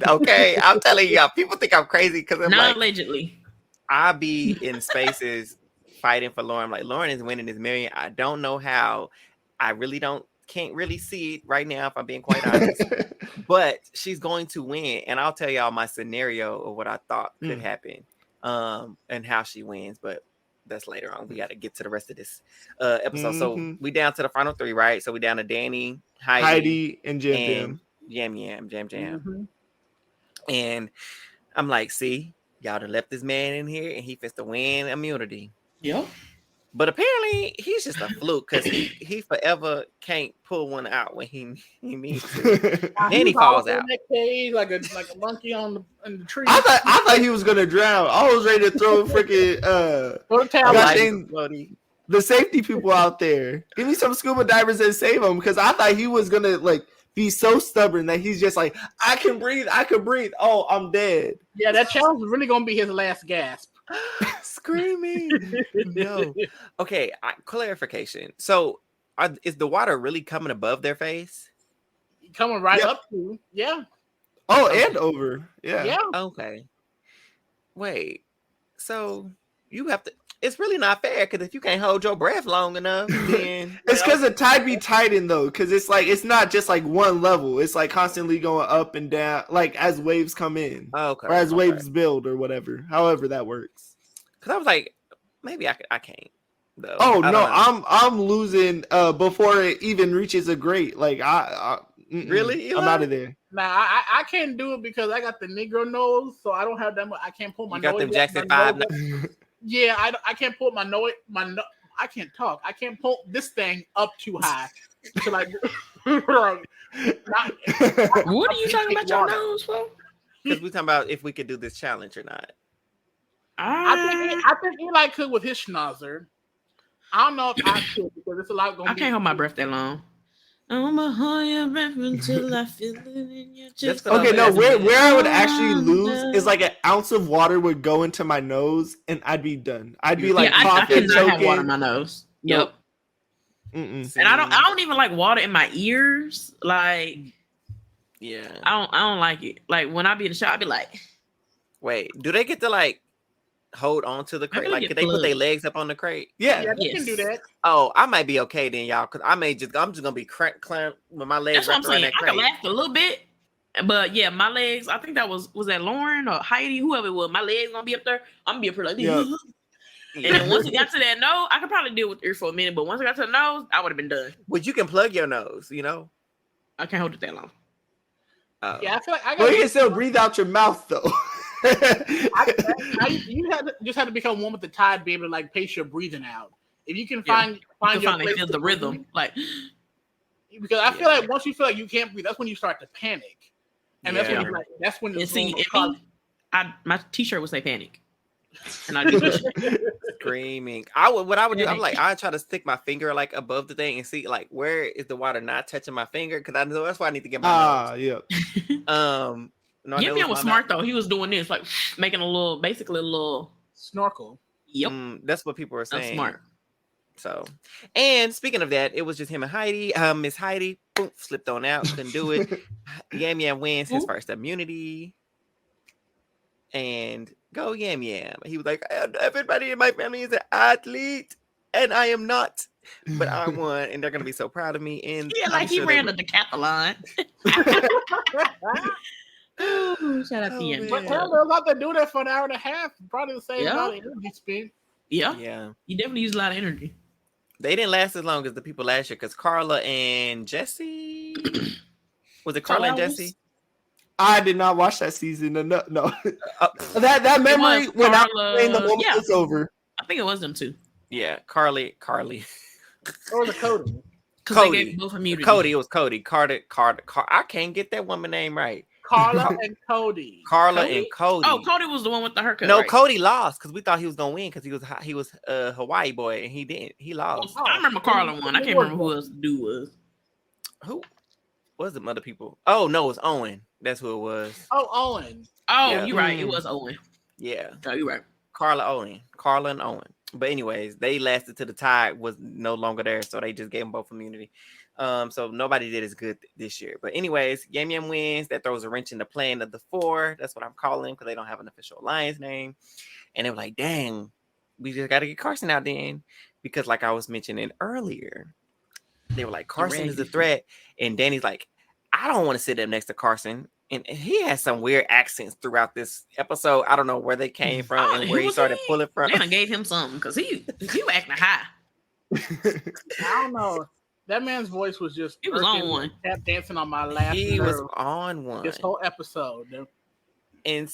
Okay, I'm telling y'all, people think I'm crazy because I'm not allegedly. I be in spaces fighting for Lauren. Like, Lauren is winning this million. I don't know how. I really can't really see it right now, if I'm being quite honest. But she's going to win, and I'll tell y'all my scenario of what I thought could happen, and how she wins. But that's later on. We got to get to the rest of this episode. So we down to the final 3, right? So we down to Danny, Heidi, and Jam. And I'm like, see, y'all done left this man in here, and he fits to win immunity. Yep. But apparently he's just a fluke because he forever can't pull one out when he needs to. Then he falls out. That cage like a monkey in the tree. I thought he was gonna drown. I was ready to throw freaking the safety people out there. Give me some scuba divers and save him, because I thought he was gonna be so stubborn that he's just like, I can breathe. Oh, I'm dead. Yeah, that challenge is really gonna be his last gasp. Screaming. No. Okay, clarification. So is the water really coming above their face? Coming right up to. Yeah. Oh, and over. Yeah. Okay. Wait. So you have to. It's really not fair, because if you can't hold your breath long enough, then it's because the tide be tightened though, because it's not just like one level. It's like constantly going up and down, like as waves come in, or as waves build, or whatever. However that works. Because I was like, maybe I can't. Though. Oh no, I'm losing before it even reaches a grate. Like really, I'm out of there. Nah, I can't do it because I got the Negro nose, so I don't have that much. I can't pull my nose. You got them Jackson 5. Yeah, I can't pull my nose. I can't talk. I can't pull this thing up too high. So like, what are you talking about your nose for? Because we're talking about if we could do this challenge or not. I think Eli could with his schnauzer. I don't know if I could, because it's a lot going. I can't hold my breath that long. I'm a hold your breath until I feel it in your chest. Okay, no, where I would actually lose is like an ounce of water would go into my nose and I'd be done. I'd be like coughing, I cannot have water in my nose. Yep. And I don't even like water in my ears. Like, yeah, I don't like it. Like when I be in the shower, I be like, wait, do they get to like hold on to the crate? Like, could they put their legs up on the crate? Yeah, they can do that. Oh, I might be okay then, y'all, because I'm just gonna be clamped with my legs. That's what I'm saying. I can laugh a little bit, but yeah, my legs. I think that was that Lauren or Heidi, whoever it was. My legs gonna be up there. I'm gonna be up here like this. And then once it got to that nose, I could probably deal with it for a minute. But once I got to the nose, I would have been done. But you can plug your nose, you know. I can't hold it that long. Yeah, I feel like you can still breathe out your mouth though. You just had to become one with the tide, be able to like pace your breathing out. If you can Yeah. find your finally place feel to the breathe, rhythm, like because I feel like once you feel like you can't breathe, that's when you start to panic, and that's when you like that's when and see, it's my T-shirt would say panic, and I'd be pushing it. Screaming. What I would do, I'm like, I try to stick my finger like above the thing and see like where is the water not touching my finger, because I know that's why I need to get my nose. Yeah. No, Yum was smart though. He was doing this, like making basically a little snorkel. Yep, that's what people are saying. Smart. So, and speaking of that, it was just him and Heidi. Miss Heidi, boom, slipped on out, couldn't do it. Yam Yam wins his first immunity. And go Yam Yam. He was like, everybody in my family is an athlete, and I am not. But I won, and they're gonna be so proud of me. And yeah, like he ran a decathlon. Oh, shout out to Yam. But hell, they was out there doing that for an hour and a half. Probably the same amount of energy spent. Yeah. You definitely use a lot of energy. They didn't last as long as the people last year, because Carla and Jesse. Was it Carla and Jesse? I did not watch that season. No. That memory when I was playing the moment was over. I think it was them too. Yeah, Carly. Or the Cody. Cody. Cody. It was Cody. Carter. I can't get that woman name right. Carla and Cody. And Cody. Oh, Cody was the one with the haircut. No, right? Cody lost because we thought he was gonna win because he was a Hawaii boy, and he didn't. He lost. Oh, I remember Carla won. I can't remember who else the dude was. Who was it? Other people? Oh no, it was Owen. That's who it was. Oh, Owen. Oh, yeah. You're right. It was Owen. Yeah. Oh, you're right. Carla and Owen. But anyways, they lasted till the tide was no longer there, so they just gave them both immunity. So nobody did as good this year. But anyways, Yam Yam wins. That throws a wrench in the plan of the 4. That's what I'm calling, because they don't have an official alliance name. And they were like, dang, we just got to get Carson out then. Because like I was mentioning earlier, they were like, Carson is a threat. And Danny's like, I don't want to sit up next to Carson. And he has some weird accents throughout this episode. I don't know where they came from and where he started pulling from. Dana gave him something because he was acting high. I don't know. That man's voice was just. He was on one. Tap dancing on my last. He was on one. This whole episode. And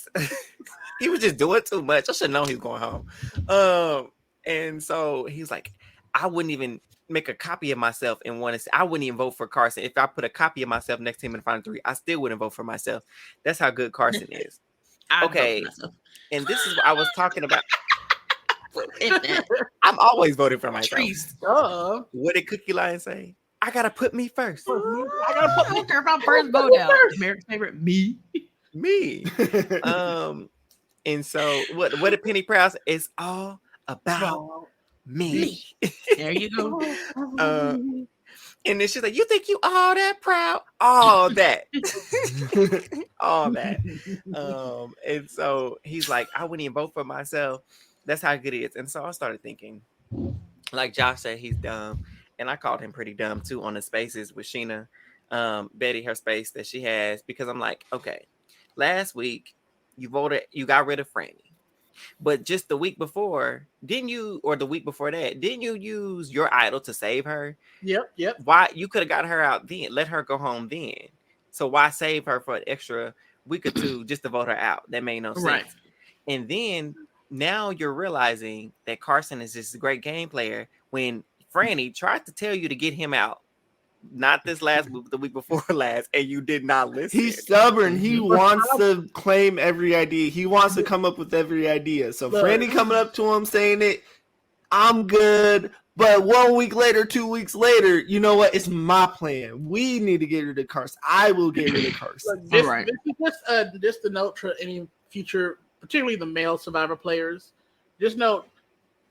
he was just doing too much. I should know he was going home. And so he was like, I wouldn't even make a copy of myself and want to say, I wouldn't even vote for Carson. If I put a copy of myself next to him in the final 3, I still wouldn't vote for myself. That's how good Carson is. Okay. And this is what I was talking about. I'm always voting for myself. What did Cookie Lion say? I gotta put me first. I gotta put me first. My first vote out. America's favorite, me. And so what did Penny Proud say? It's all about me. There you go. And then she's like, you think you all that proud? All that. All that. And so he's like, I wouldn't even vote for myself. That's how good it is. And so I started thinking, like Josh said, he's dumb. And I called him pretty dumb too on the spaces with Sheena, Betty, her space that she has, because I'm like, okay, last week you got rid of Franny. But just the week before, didn't you, or the week before that, didn't you use your idol to save her? Yep. Why? You could have got her out then, let her go home then. So why save her for an extra week or 2 just to vote her out? That made no sense. Right. And then now you're realizing that Carson is just a great game player when Franny tried to tell you to get him out. Not this last week, the week before last, and you did not listen. He's stubborn. He wants to claim every idea. He wants to come up with every idea. So Franny coming up to him saying it, I'm good. But 1 week later, 2 weeks later, you know what? It's my plan. We need to get rid of Carson. I will get rid of Carson. This is just a note for any future, particularly the male Survivor players. Just note,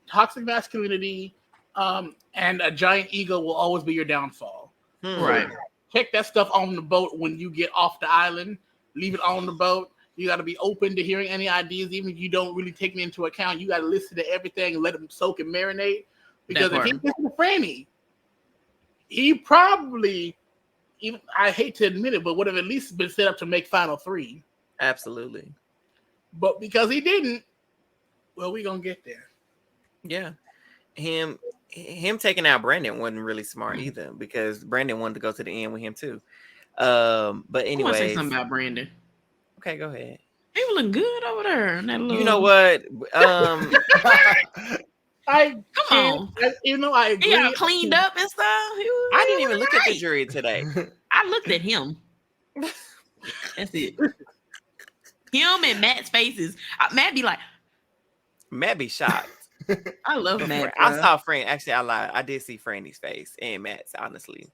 toxic masculinity and a giant ego will always be your downfall. Right. Take that stuff on the boat when you get off the island. Leave it on the boat. You got to be open to hearing any ideas, even if you don't really take them into account. You got to listen to everything and let them soak and marinate. Because if he listens to Franny, he probably, even I hate to admit it, but would have at least been set up to make final 3. Absolutely. But because he didn't, well, we're gonna get there. Yeah. Him taking out Brandon wasn't really smart either, because Brandon wanted to go to the end with him too. But anyway, I want to say something about Brandon. Okay, go ahead. He was looking good over there. That little... You know what? Come on. You know, I agree. He got cleaned up and stuff. I didn't even look at the jury today. I looked at him. That's it. Him and Matt's faces. Matt be like... Matt be shocked. I love Matt. I saw Fran. Actually, I lied. I did see Franny's face and Matt's, honestly.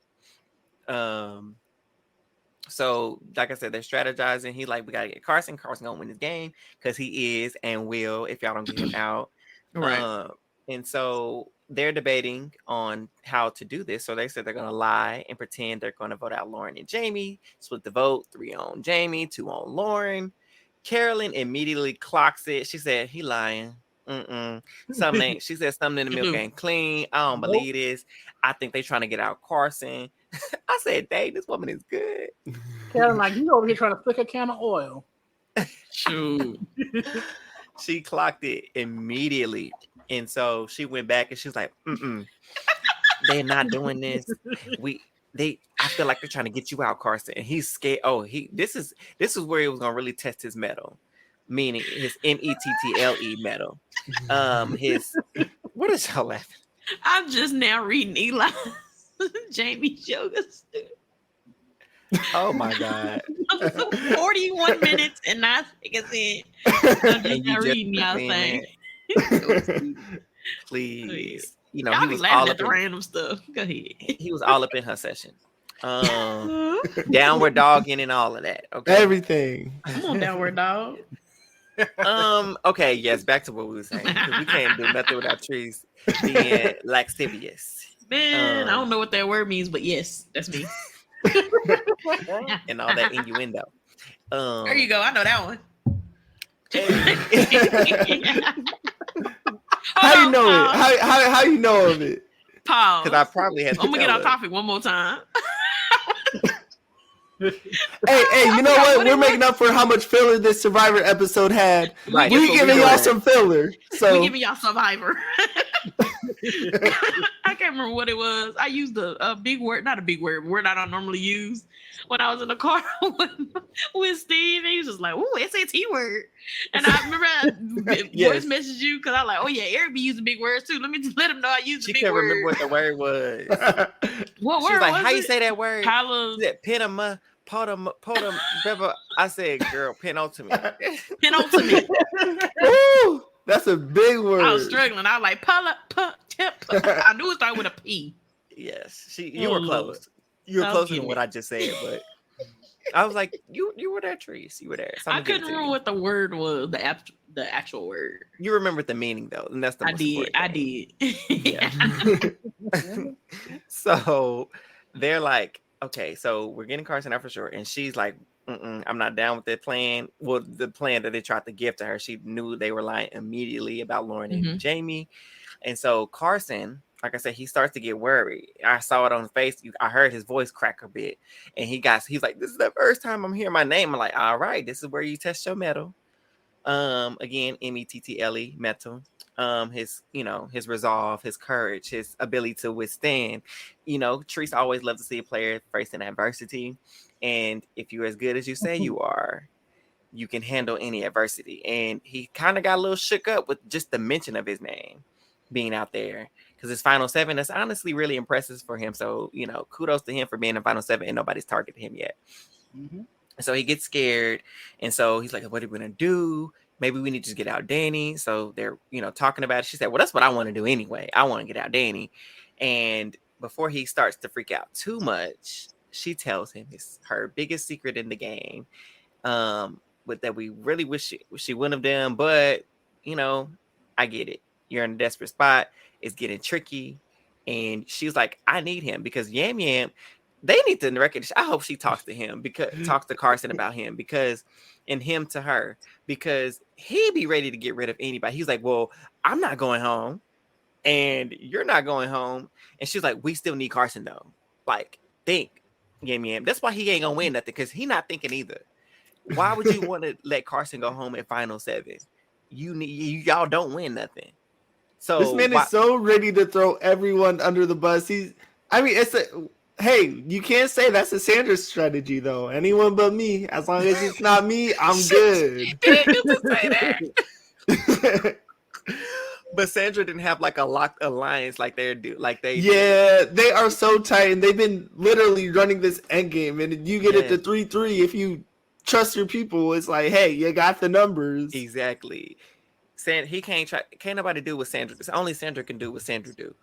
So, like I said, they're strategizing. He like, we got to get Carson. Carson going to win this game because he is and will if y'all don't get him out. Right. And so they're debating on how to do this. So they said they're going to lie and pretend they're going to vote out Lauren and Jamie. Split the vote. 3 on Jamie, 2 on Lauren. Carolyn immediately clocks it. She said, he lying. Something ain't. She said something in the milk ain't clean. I don't believe this. I think they trying to get out Carson. I said, dang, this woman is good. Karen, like, you over here trying to flick a can of oil. Shoot. She clocked it immediately. And so she went back and she was like, they're not doing this. I feel like they're trying to get you out, Carson. And he's scared. Oh, this is where he was gonna really test his mettle. Meaning his mettle metal. What is y'all laughing? I'm just now reading Eli Jamie Sugar. Oh my God. 41 minutes and 9 seconds in. I'm just now reading y'all saying. Please. You know, y'all he be was laughing all at the random stuff. Go ahead. He was all up in her session. Downward dogging and all of that. Okay. Everything. Come on, downward dog. Okay, yes, back to what we were saying. Because we can't do nothing without trees being lascivious. Man, I don't know what that word means, but yes, that's me. And all that innuendo. There you go. I know that one. How you know it? How you know of it? Pause. Because I probably had to I'm gonna get off topic one more time. Hey, you know what? We're making up for how much filler this Survivor episode had. Right, We're giving y'all some filler. So we're giving y'all Survivor. I can't remember what it was. I used a big word, not a big word I don't normally use when I was in the car with Steve. And he was just like, "Ooh, SAT word." And I remember I voice messaged you because I was like, "Oh yeah, Eric be using big words too. Let me just let him know I use the big word." She couldn't remember what the word was. What she word was like, was how it? You say that word? She said, Penama. Potom. I said, girl, penultimate. Penultimate. Woo, that's a big word. I was struggling. I was like, I knew it started with a P. Yes, you were close. You were closer than what I just said, but I was like, you were there, Trees. You were there. I couldn't remember what the word was, the actual word. You remembered the meaning though, and that's the most important thing. I did. Yeah. So they're like, okay, so we're getting Carson out for sure. And she's like, I'm not down with that plan. Well, the plan that they tried to give to her, she knew they were lying immediately about Lauren and Jamie. And so Carson, like I said, he starts to get worried. I saw it on his face. I heard his voice crack a bit. And he's like, this is the first time I'm hearing my name. I'm like, all right, this is where you test your mettle. Again, mettle, metal. His resolve, his courage, his ability to withstand. Treese always loves to see a player facing adversity. And if you're as good as you say you are, you can handle any adversity. And he kind of got a little shook up with just the mention of his name being out there. Because his final 7, that's honestly really impressive for him. So, kudos to him for being in final 7 and nobody's targeted him yet. Mm-hmm. So he gets scared. And so he's like, what are we going to do? Maybe we need to just get out Danny. So they're, talking about it. She said, well, that's what I want to do anyway. I want to get out Danny. And before he starts to freak out too much, she tells him it's her biggest secret in the game. But that we really wish she wouldn't have done. But, I get it. You're in a desperate spot. It's getting tricky. And she's like, I need him because Yam Yam, they need to recognize. I hope she talks to Carson about him and him to her, because he'd be ready to get rid of anybody. He's like, well, I'm not going home and you're not going home. And she's like, we still need Carson though. Like, think, Yam Yam. That's why he ain't gonna win nothing, because he not thinking either. Why would you want to let Carson go home at final 7? Y'all don't win nothing. So this man is so ready to throw everyone under the bus. Hey, you can't say that's a Sandra strategy though. Anyone but me. As long as it's not me, I'm good. Did you just say that? But Sandra didn't have like a locked alliance like they do. Yeah, they are so tight, and they've been literally running this endgame. And you get it to 3-3 if you trust your people. It's like, hey, you got the numbers. Exactly. He can't nobody do what Sandra. Only Sandra can do what Sandra do.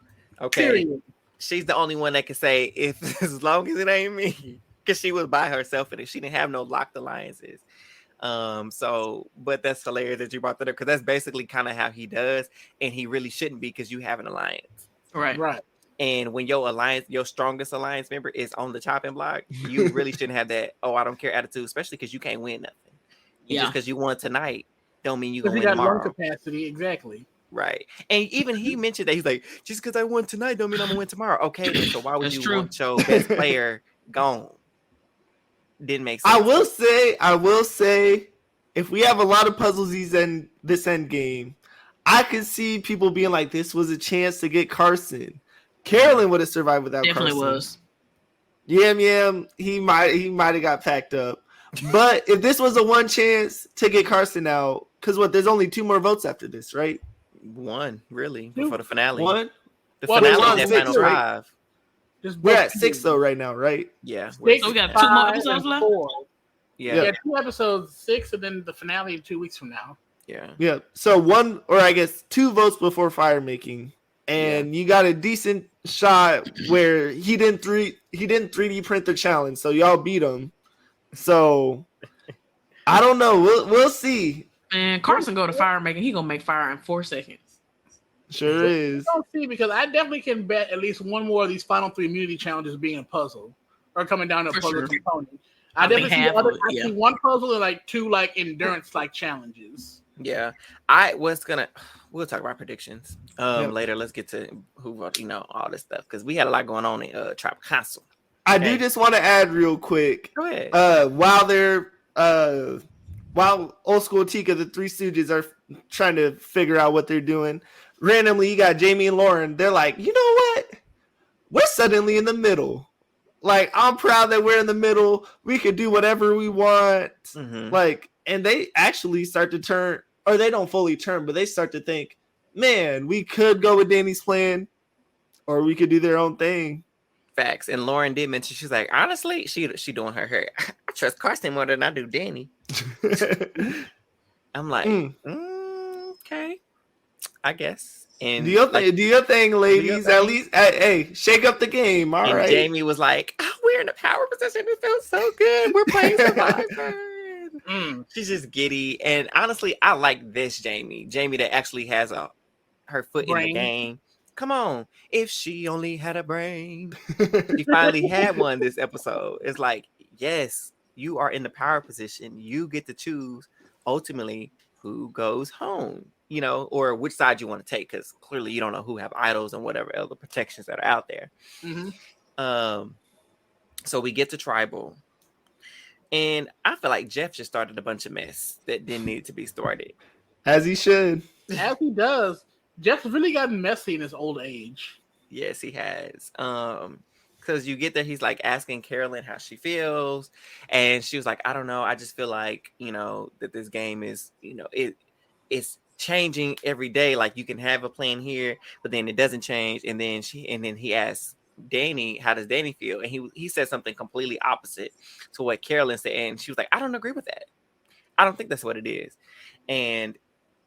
Okay. Period. She's the only one that can say if as long as it ain't me, because she was by herself and she didn't have no locked alliances. But that's hilarious that you brought that up because that's basically kind of how he does, and he really shouldn't be because you have an alliance, Right. And when your strongest alliance member is on the chopping block, you really shouldn't have that I don't care attitude, especially because you can't win nothing. And just because you won tonight don't mean you gonna win tomorrow. Capacity, exactly. Right. And even he mentioned that he's like, just because I won tonight don't mean I'm gonna win tomorrow. Okay, then so why would you want your best player gone? Didn't make sense. I will say, if we have a lot of puzzles this end game, I could see people being like, this was a chance to get Carson. Carolyn would have survived without Definitely Carson. Was. Yam, he might have got packed up. But if this was a one chance to get Carson out, because there's only 2 more votes after this, right? One, really, before the finale. One? The finale is final 5. Right? We're at 6 though right now, right? Yeah. So we got 2 more episodes left? 4. Yeah. 2 episodes, 6, and then the finale in 2 weeks from now. Yeah. So 1, or I guess 2 votes before fire making, and you got a decent shot where he didn't 3D print the challenge, so y'all beat him. So I don't know. We'll see. And Carson go to fire making. He gonna make fire in 4 seconds. Sure is. I don't see, because I definitely can bet at least one more of these final 3 immunity challenges being a puzzle or coming down to a puzzle component. I definitely see one puzzle and like 2 like endurance like challenges. Yeah, we'll talk about predictions later. Let's get to who all this stuff because we had a lot going on in Trap Castle. I do just want to add real quick. Go ahead. While Old School Tika, the 3 Stooges are trying to figure out what they're doing, randomly you got Jamie and Lauren. They're like, you know what? We're suddenly in the middle. Like, I'm proud that we're in the middle. We could do whatever we want. Mm-hmm. Like, and they actually start to turn, or they don't fully turn, but they start to think, man, we could go with Danny's plan, or we could do their own thing. Facts. And Lauren did mention, she's like, honestly, she doing her hair. I trust Carson more than I do Danny. I'm like, okay, I guess. And do your thing, ladies. At least, hey, shake up the game. All right. Jamie was like, we're in a power position. It feels so good. We're playing Survivor. She's just giddy. And honestly, I like this Jamie that actually has her foot in the game. Come on. If she only had a brain. She finally had one this episode. It's like, yes, you are in the power position. You get to choose ultimately who goes home, or which side you want to take, because clearly you don't know who have idols and whatever other protections that are out there. Mm-hmm. So we get to tribal. And I feel like Jeff just started a bunch of mess that didn't need to be started. As he should. As he does. Jeff's really gotten messy in his old age. Yes, he has. Because you get there, he's like asking Carolyn how she feels. And she was like, I don't know. I just feel like, that this game is, it's changing every day. Like you can have a plan here, but then it doesn't change. And then he asks Danny, how does Danny feel? And he said something completely opposite to what Carolyn said. And she was like, I don't agree with that. I don't think that's what it is. And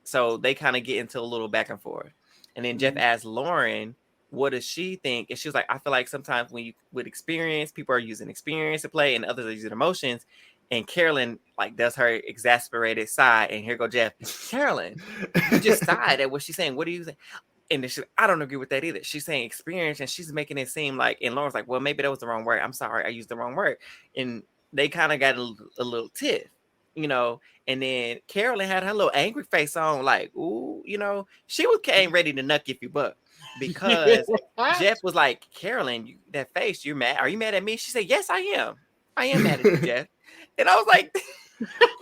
so they kind of get into a little back and forth. And then Jeff asked Lauren, what does she think? And she was like, I feel like sometimes when you with experience, people are using experience to play and others are using emotions. And Carolyn like does her exasperated side. And here go Jeff. Carolyn, you just sighed at what she's saying. What do you think? And then she's like, I don't agree with that either. She's saying experience and she's making it seem like, and Lauren's like, well, maybe that was the wrong word. I'm sorry, I used the wrong word. And they kind of got a little tiff, and then Carolyn had her little angry face on, like, ooh, she came ready to nuck if you buck. Because Jeff was like, Carolyn, that face, you're mad. Are you mad at me? She said, yes, I am. I am mad at you, Jeff. And I was like,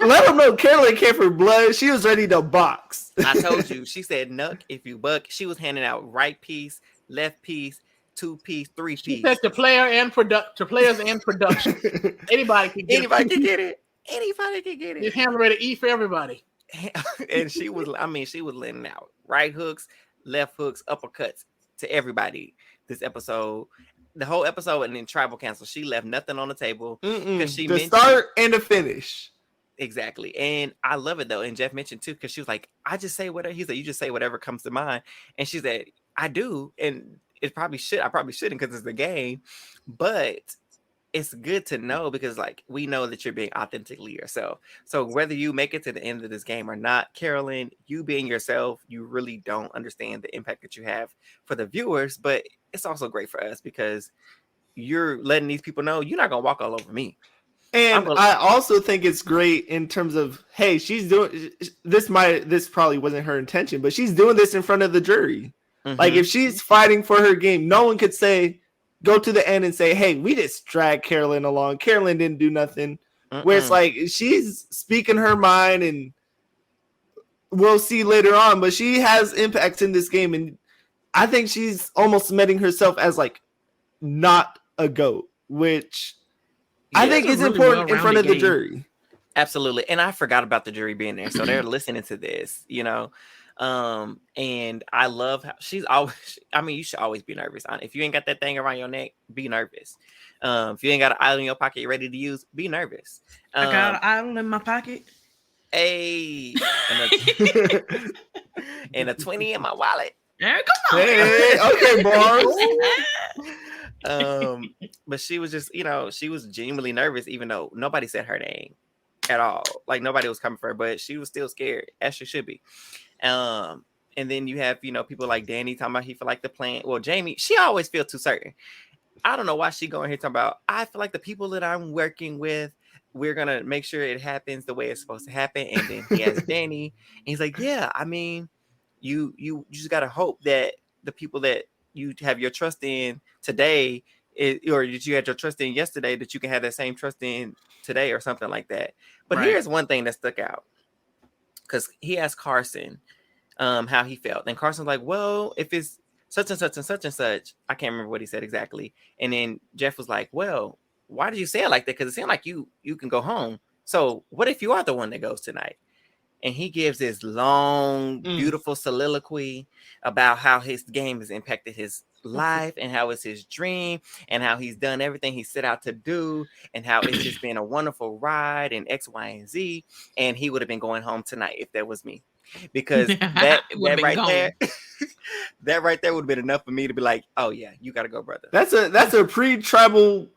let them know Carolyn came for blood. She was ready to box. I told you. She said, nuck if you buck. She was handing out right piece, left piece. 2-piece, 3-piece. She said to players and production. Anybody can get it. Anybody can get it. It's handle ready to eat for everybody. And she was letting out right hooks, left hooks, uppercuts to everybody this episode. The whole episode, and then Tribal Council, she left nothing on the table. Because the start and the finish. Exactly. And I love it though. And Jeff mentioned too, because she was like, I just say whatever. He said, you just say whatever comes to mind. And she said, I do. And I probably shouldn't because it's the game. But it's good to know because like we know that you're being authentically yourself. So whether you make it to the end of this game or not, Carolyn, you being yourself, you really don't understand the impact that you have for the viewers. But it's also great for us because you're letting these people know you're not gonna walk all over me. And I also think it's great in terms of, hey, she's doing this. This probably wasn't her intention, but she's doing this in front of the jury. Mm-hmm. Like if she's fighting for her game, no one could go to the end and say, hey, we just dragged Carolyn along. Carolyn didn't do nothing. Where it's like she's speaking her mind, and we'll see later on, but she has impacts in this game, and I think she's almost cementing herself as like not a GOAT, which I think is really important in front of the jury. Absolutely. And I forgot about the jury being there. So they're listening to this, you know. And I love how she's always, I mean, you should always be nervous. If you ain't got that thing around your neck, be nervous. If you ain't got an idol in your pocket you're ready to use, be nervous. I got an idol in my pocket. Hey, and a 20 in my wallet. Yeah, come on. Hey, okay, bars. But she was just, you know, she was genuinely nervous, even though nobody said her name at all. Like nobody was coming for her, but she was still scared, as she should be. And then you have, you know, people like Danny talking about he feel like the plan. Well, Jamie, she always feels too certain. I don't know why she going here talking about, I feel like the people that I'm working with, we're going to make sure it happens the way it's supposed to happen. And then he has Danny, and he's like, yeah, I mean, you just got to hope that the people that you have your trust in today, or that you had your trust in yesterday, that you can have that same trust in today or something like that. But here's one thing that stuck out. Because he asked Carson how he felt. And Carson's like, well, if it's such and such and such and such, I can't remember what he said exactly. And then Jeff was like, well, why did you say it like that? Because it seemed like you can go home. So what if you are the one that goes tonight? And he gives this long, beautiful soliloquy about how his game has impacted his life and how it's his dream and how he's done everything he set out to do and how it's just been a wonderful ride and X, Y, and Z. And he would have been going home tonight if that was me. Because that right there would have been enough for me to be like, oh yeah, you gotta go, brother. That's a pre-tribal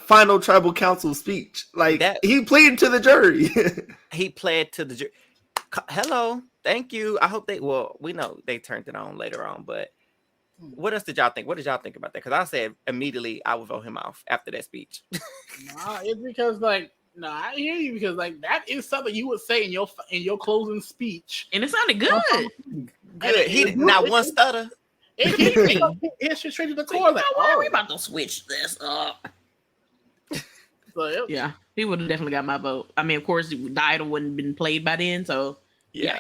final tribal council speech. Like he pleaded to the jury. He pled to the jury. Hello, thank you. I hope we know they turned it on later on, but what else did y'all think? What did y'all think about that? Because I said immediately I would vote him off after that speech. Nah, it's because I hear you, because like that is something you would say in your closing speech, and it sounded good. Good. He did not one stutter. It's just straight to the core. Like, we about to switch this up. So, yeah, he would have definitely got my vote. I mean, of course, the idol wouldn't have been played by then, so yeah,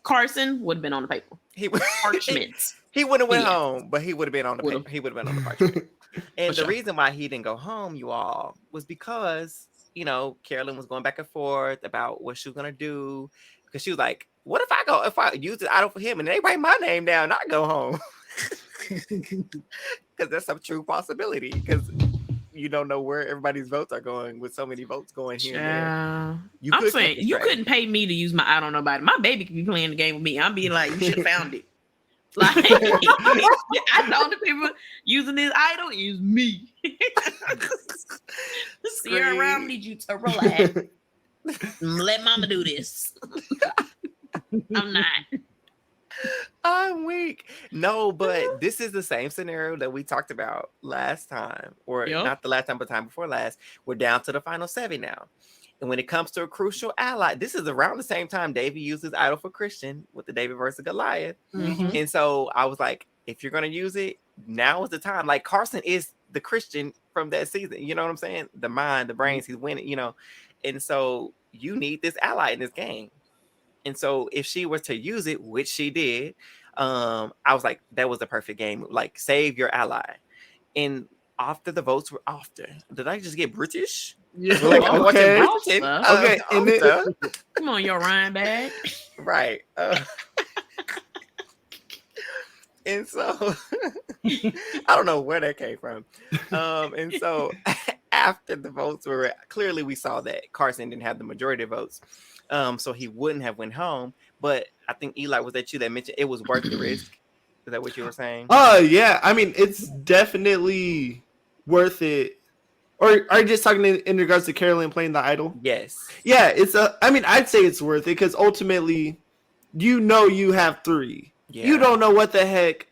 Carson would have been on the paper. He would parchments. He wouldn't have went home, but he would have been on the paper. He would have been on the parchment. And the reason why he didn't go home, you all, was because, you know, Carolyn was going back and forth about what she was gonna do, because she was like, "What if I use the idol for him and they write my name down and I go home?" Because that's a true possibility. Because you don't know where everybody's votes are going with so many votes going here and there. I'm saying you couldn't pay me to use my idol on nobody. My baby could be playing the game with me. I'm being like, you should have found it. Like, I know the people using this idol is me. Sierra Brown need you to relax. Let mama do this. I'm not. I'm weak. No, but this is the same scenario that we talked about last time, or not the last time, but time before last. We're down to the final 7 now. And when it comes to a crucial ally, this is around the same time David used his idol for Christian with the David versus Goliath. Mm-hmm. And so I was like, if you're going to use it, now is the time. Like, Carson is the Christian from that season. You know what I'm saying? The mind, the brains, he's winning, you know. And so you need this ally in this game. And so if she was to use it, which she did, I was like, that was the perfect game. Like, save your ally. and after the votes were after. Did I just get British? Yeah. Like I'm Okay. watching Bridgerton. Okay, and then- Come on, your Ryan bag. Right. And so I don't know where that came from. And so after the votes were clearly, we saw that Carson didn't have the majority of votes. So he wouldn't have went home. But I think Eli, was that you that mentioned it was worth the risk? Is that what you were saying? Oh yeah, I mean it's definitely worth it. Or are you just talking in regards to Carolyn playing the idol? Yes. Yeah, I mean, I'd say it's worth it because ultimately, you have 3. Yeah. You don't know what the heck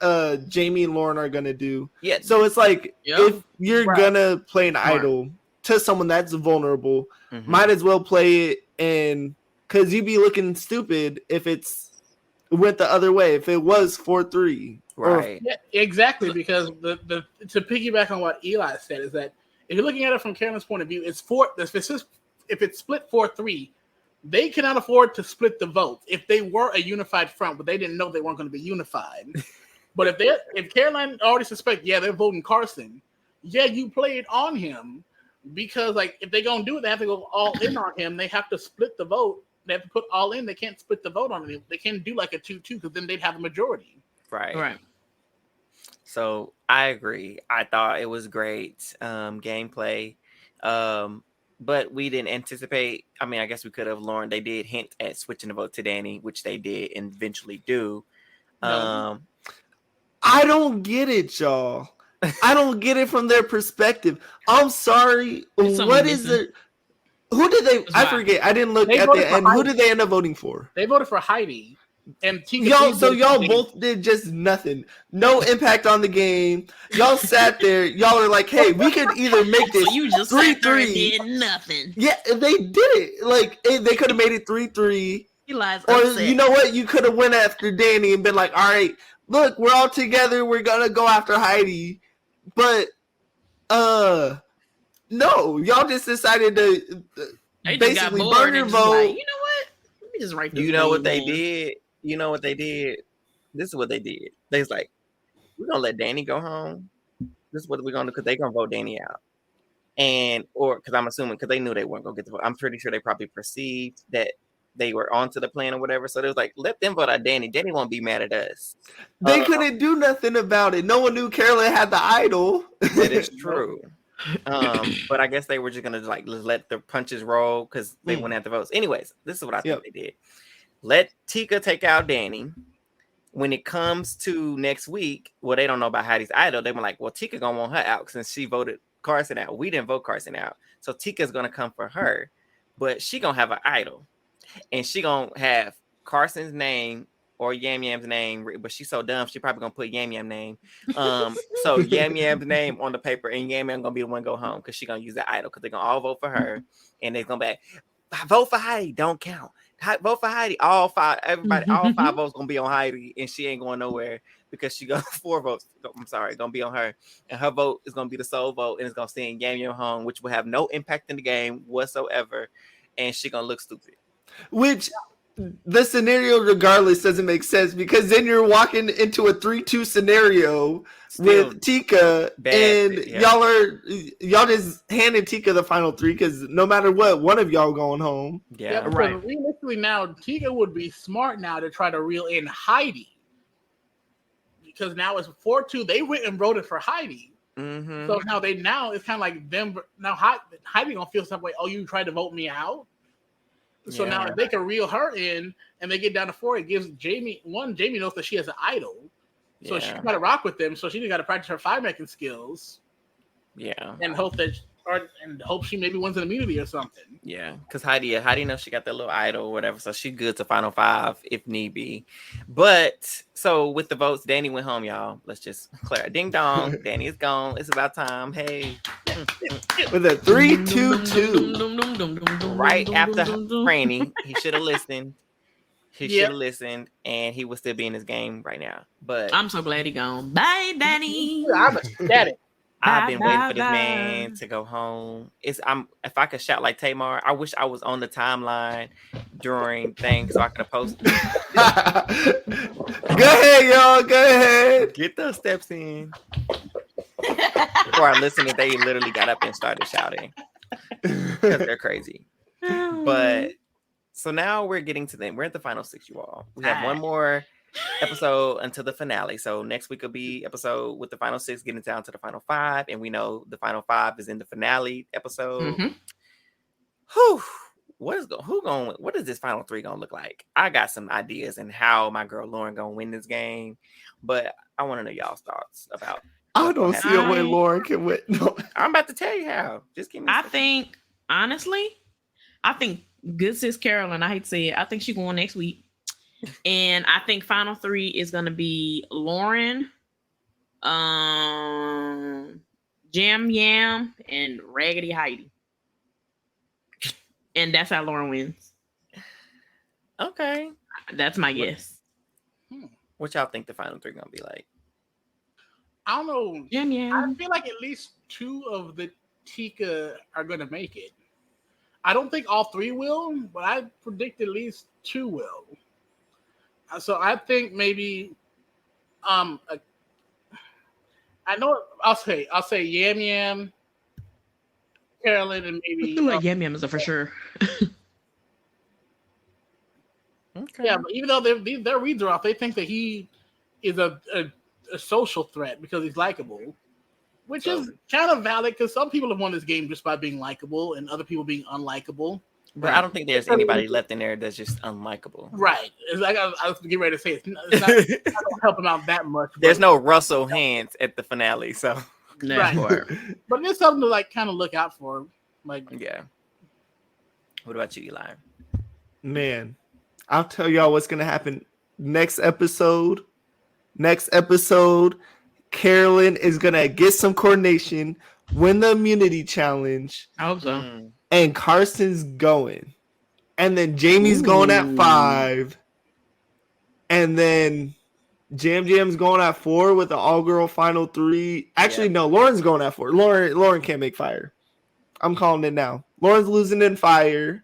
Jamie and Lauren are gonna do. Yeah. So it's like if you're gonna play an Smart. idol to someone that's vulnerable, Mhm. might as well play it, and because you'd be looking stupid if it's went the other way. If it was 4-3, Right. Yeah, exactly. Because the to piggyback on what Eli said is that if you're looking at it from Carolyn's point of view, it's if it's split 4-3, they cannot afford to split the vote. If they were a unified front, but they didn't know they weren't going to be unified. But if Caroline already suspect, they're voting Carson. Yeah, you play it on him because like if they're gonna do it, they have to go all in on him. They have to split the vote. They have to put all in. They can't split the vote on him. They can't do like a 2-2 because then they'd have a majority. Right. So I agree. I thought it was great gameplay. But we didn't anticipate. I mean, I guess we could have. Lauren, they did hint at switching the vote to Danny, which they did and eventually do. No. I don't get it, y'all. I don't get it from their perspective. I'm sorry. What is it? Who did they? I forget. I didn't look at the end. Who did they end up voting for? They voted for Heidi. And y'all both did just nothing. No impact on the game. Y'all sat there. Y'all are like, hey, we could either make this so you just 3-3. Did nothing. Yeah, they did it. Like they could have made it 3-3. Eli's or upset. You know what? You could have went after Danny and been like, all right, look, we're all together. We're gonna go after Heidi. But no, y'all just decided to basically burn your vote. Like, you know what? Let me just write this. You know what they did? You know what they did? This is what they did. They was like, we're gonna let Danny go home. This is what we're gonna do because they're gonna vote Danny out. Or because I'm assuming because they knew they weren't gonna get the vote. I'm pretty sure they probably perceived that they were onto the plan or whatever. So they was like, let them vote out Danny. Danny won't be mad at us. They couldn't do nothing about it. No one knew Carolyn had the idol. That is true. But I guess they were just gonna like let the punches roll because they wouldn't have the votes. Anyways, this is what I think they did. Let Tika take out Danny. When it comes to next week, well, they don't know about Heidi's idol. They were like, well, Tika gonna want her out since she voted Carson out. We didn't vote Carson out. So Tika's gonna come for her, but she gonna have an idol. And she gonna have Carson's name or Yam Yam's name, but she's so dumb, she probably gonna put Yam Yam name. So Yam Yam's name on the paper, and Yam Yam gonna be the one go home because she gonna use that idol because they're gonna all vote for her, and they're gonna be like, vote for Heidi, don't count. Vote for Heidi. All 5 votes gonna be on Heidi, and she ain't going nowhere because she got 4 votes. I'm sorry, gonna be on her, and her vote is gonna be the sole vote, and it's gonna send Yam Yam home, which will have no impact in the game whatsoever, and she gonna look stupid. Which the scenario regardless doesn't make sense because then you're walking into a 3-2 scenario with Tika and y'all just handed Tika the final 3 because no matter what, one of y'all going home. Yeah, right. Realistically now, Tika would be smart now to try to reel in Heidi because now it's 4-2. They went and voted for Heidi. Mm-hmm. So now it's kind of like them. Now Heidi gonna feel some way. Oh, you tried to vote me out. So now if they can reel her in and they get down to 4, it gives Jamie knows that she has an idol. So she got to rock with them. So she got to practice her 5-making skills. Yeah. And hope she maybe wins an immunity or something. Yeah. Because Heidi knows she got that little idol or whatever. So she's good to final 5 if need be. But so with the votes, Danny went home, y'all. Let's just clear it. Ding dong. Danny is gone. It's about time. Hey. With a 3-2-2. Right after Franny, he should have listened. He should have listened, and he would still be in his game right now. But I'm so glad he gone. Bye, Danny. I'm ecstatic. I've been waiting for this man to go home. If I could shout like Tamar, I wish I was on the timeline during things so I could have posted. Go ahead, y'all. Go ahead. Get those steps in. For our listeners, they literally got up and started shouting because they're crazy. But so now we're getting to we're at the final 6, you all. We have one more episode until the finale. So next week will be episode with the final 6 getting down to the final 5, and we know the final 5 is in the finale episode. Whew. What is this final 3 gonna look like? I got some ideas and how my girl Lauren gonna win this game, but I want to know y'all's thoughts about. I don't see a way Lauren can win. No. I'm about to tell you how. Just give me. I think good sis Carolyn. I hate to say it. I think she going next week, and I think final 3 is gonna be Lauren, Jam Yam, and Raggedy Heidi. And that's how Lauren wins. Okay. That's my guess. What y'all think the final 3 gonna be like? I don't know. Yeah. I feel like at least 2 of the Tika are gonna make it. I don't think all 3 will, but I predict at least 2 will. So I think maybe I know I'll say Yam Yam, Carolyn, and maybe I feel like Yam Yam is a for sure. Okay. Yeah, but even though their redraw, they think that he is a social threat because he's likable, which is kind of valid because some people have won this game just by being likable and other people being unlikable. But I don't think there's anybody left in there that's just unlikable. Right. It's like I was getting ready to say, it's not, I don't help him out that much. There's no Russell hands at the finale, so. Right. But there's something to like kind of look out for. Like, yeah. What about you, Eli? Man, I'll tell y'all what's gonna happen next episode. Carolyn is gonna get some coordination, win the immunity challenge. I hope so. And Carson's going. And then Jamie's going at 5. And then Jam Jam's going at 4 with the all-girl final 3. Actually, no, Lauren's going at 4. Lauren can't make fire. I'm calling it now. Lauren's losing in fire.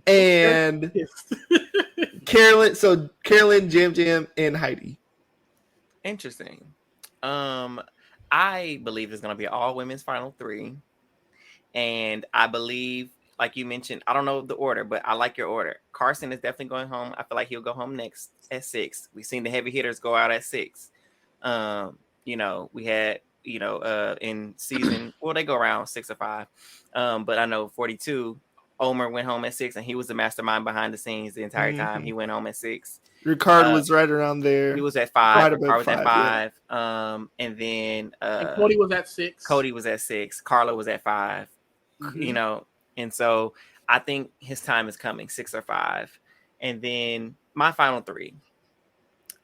And Carolyn, Jam Jam, and Heidi. Interesting. I believe it's going to be all women's final 3. And I believe, like you mentioned, I don't know the order, but I like your order. Carson is definitely going home. I feel like he'll go home next at 6. We've seen the heavy hitters go out at 6. We had, in season, well, they go around 6 or 5. But I know 42, Omer went home at 6, and he was the mastermind behind the scenes the entire time. He went home at 6. Ricardo was right around there. He was at 5. Ricardo was at 5. Yeah. And then and Cody was at 6. Cody was at 6. Carla was at 5. And so I think his time is coming, 6 or 5. And then my final 3,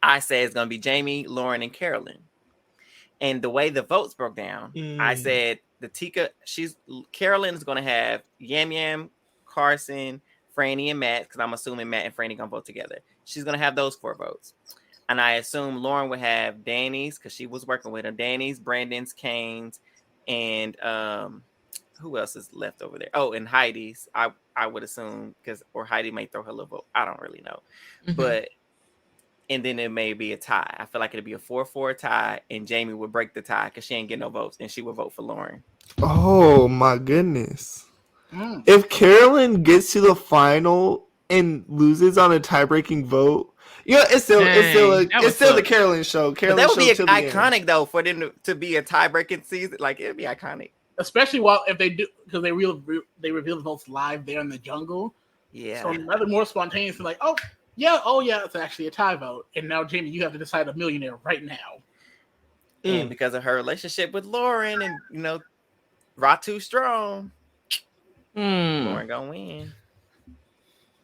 I say it's going to be Jamie, Lauren, and Carolyn. And the way the votes broke down, I said Carolyn is going to have Yam Yam, Carson, Franny, and Matt, because I'm assuming Matt and Franny going to vote together. She's going to have those 4 votes. And I assume Lauren would have Danny's, because she was working with him, Danny's, Brandon's, Kane's, and who else is left over there? Oh, and Heidi's. I would assume or Heidi may throw her little vote. I don't really know, but and then it may be a tie. I feel like it'd be a 4-4 tie, and Jamie would break the tie because she ain't get no votes, and she would vote for Lauren. Oh my goodness! If Carolyn gets to the final and loses on a tie-breaking vote, it's still the Carolyn show. Carolyn that would be iconic though for them to be a tie-breaking season. Like it'd be iconic. Especially if they do, because they reveal the votes live there in the jungle. Yeah. So nothing more spontaneous than like, oh yeah, it's actually a tie vote, and now Jamie, you have to decide a millionaire right now. And because of her relationship with Lauren, and Ratu strong, Lauren gonna win.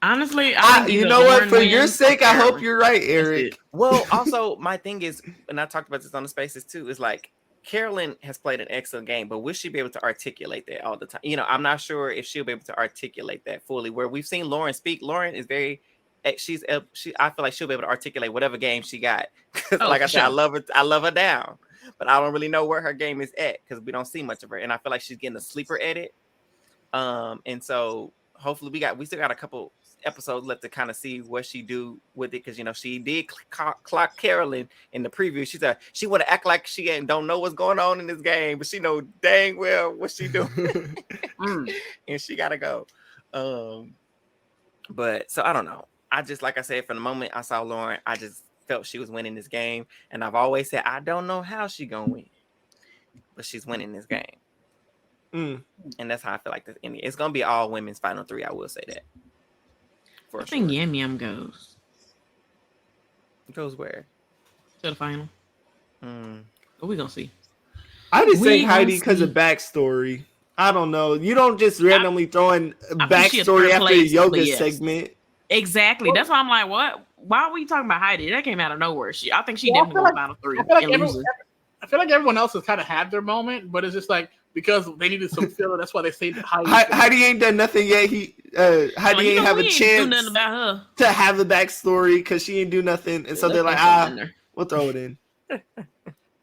Honestly, you know what? For your sake, I hope you're right, Eric. Well, also my thing is, and I talked about this on the spaces too, is like, Carolyn has played an excellent game, but will she be able to articulate that all the time? I'm not sure if she'll be able to articulate that fully. Where we've seen Lauren speak, Lauren is very, I feel like she'll be able to articulate whatever game she got. Like I said, I love her down, but I don't really know where her game is at because we don't see much of her, and I feel like she's getting a sleeper edit. And so hopefully we still got a couple episodes left to kind of see what she do with it, because she did clock Carolyn in the preview. She said she want to act like she don't know what's going on in this game, but she know dang well what she doing, and she gotta go. But so I don't know. I just, like I said, from the moment I saw Lauren, I just felt she was winning this game, and I've always said I don't know how she gonna win, but she's winning this game. And that's how I feel like this ending. It's gonna be all women's final 3. I will say that. I think Yam Yam goes. Goes where? To the final. But we gonna see. I just think Heidi because of backstory. I don't know. You don't just randomly throw in backstory after a yoga segment. Exactly. That's why I'm like, what? Why are we talking about Heidi? That came out of nowhere. I think she definitely won final 3. I feel like everyone else has kind of had their moment, but it's just like because they needed some filler. That's why they say Heidi. Heidi ain't done nothing yet. Heidi ain't have a chance to have the backstory because she ain't do nothing, and so they're like, we'll throw it in.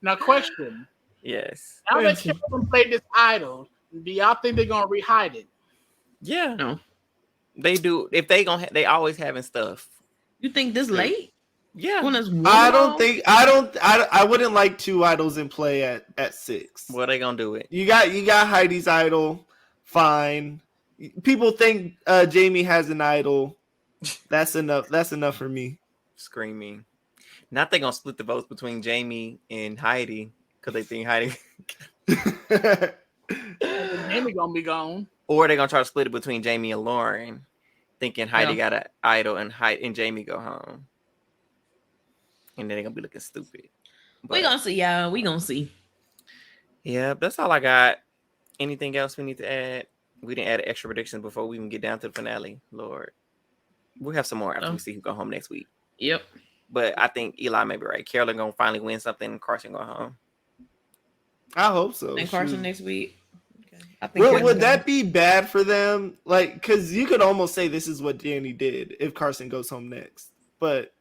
Now, question. Yes. Now that Carolyn played this idol, do y'all think they're gonna re-hide it? Yeah. No. They do. If they always having stuff. You think this late? Yeah. I wouldn't like 2 idols in play at 6. Well, they gonna do it. You got Heidi's idol. Fine. People think Jamie has an idol. That's enough. That's enough for me. Screaming. Not they gonna split the votes between Jamie and Heidi because they think Heidi. Jamie gonna be gone. Or they're gonna try to split it between Jamie and Lauren, thinking Heidi got an idol and Jamie go home. And then they're gonna be looking stupid. But we gonna see, y'all. We gonna see. Yeah, that's all I got. Anything else we need to add? We didn't add extra predictions before we even get down to the finale. Lord, we'll have some more after we see who go home next week. Yep. But I think Eli may be right. Carolyn gonna finally win something, and Carson go home. I hope so. And Carson next week. I think would that be bad for them? Like, because you could almost say this is what Danny did if Carson goes home next. But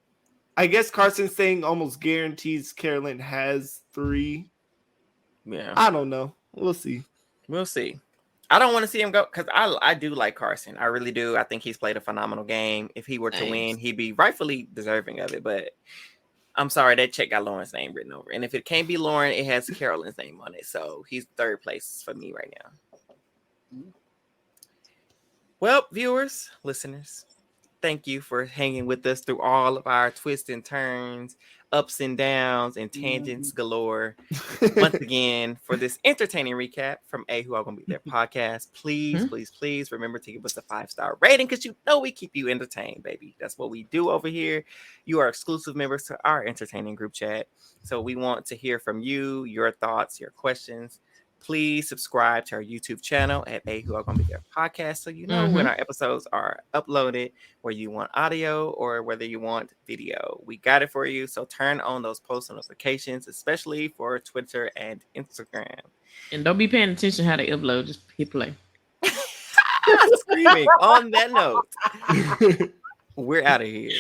I guess Carson's saying almost guarantees Carolyn has 3. Yeah. I don't know. We'll see. We'll see. I don't want to see him go because I do like Carson. I really do. I think he's played a phenomenal game. If he were to win, he'd be rightfully deserving of it. But I'm sorry, that check got Lauren's name written over. And if it can't be Lauren, it has Carolyn's name on it. So he's 3rd place for me right now. Well, viewers, listeners, thank you for hanging with us through all of our twists and turns, ups and downs, and tangents galore. Once again, for this entertaining recap from Who Are Gonna Be There podcast, please remember to give us a 5-star rating because you know we keep you entertained, baby. That's what we do over here. You are exclusive members to our entertaining group chat. So we want to hear from you, your thoughts, your questions. Please subscribe to our YouTube channel at Who Are Gonna Be There podcast so you know when our episodes are uploaded, whether you want audio or whether you want video. We got it for you. So turn on those post notifications, especially for Twitter and Instagram. And don't be paying attention how they upload. Just hit play. Screaming. On that note, we're out of here.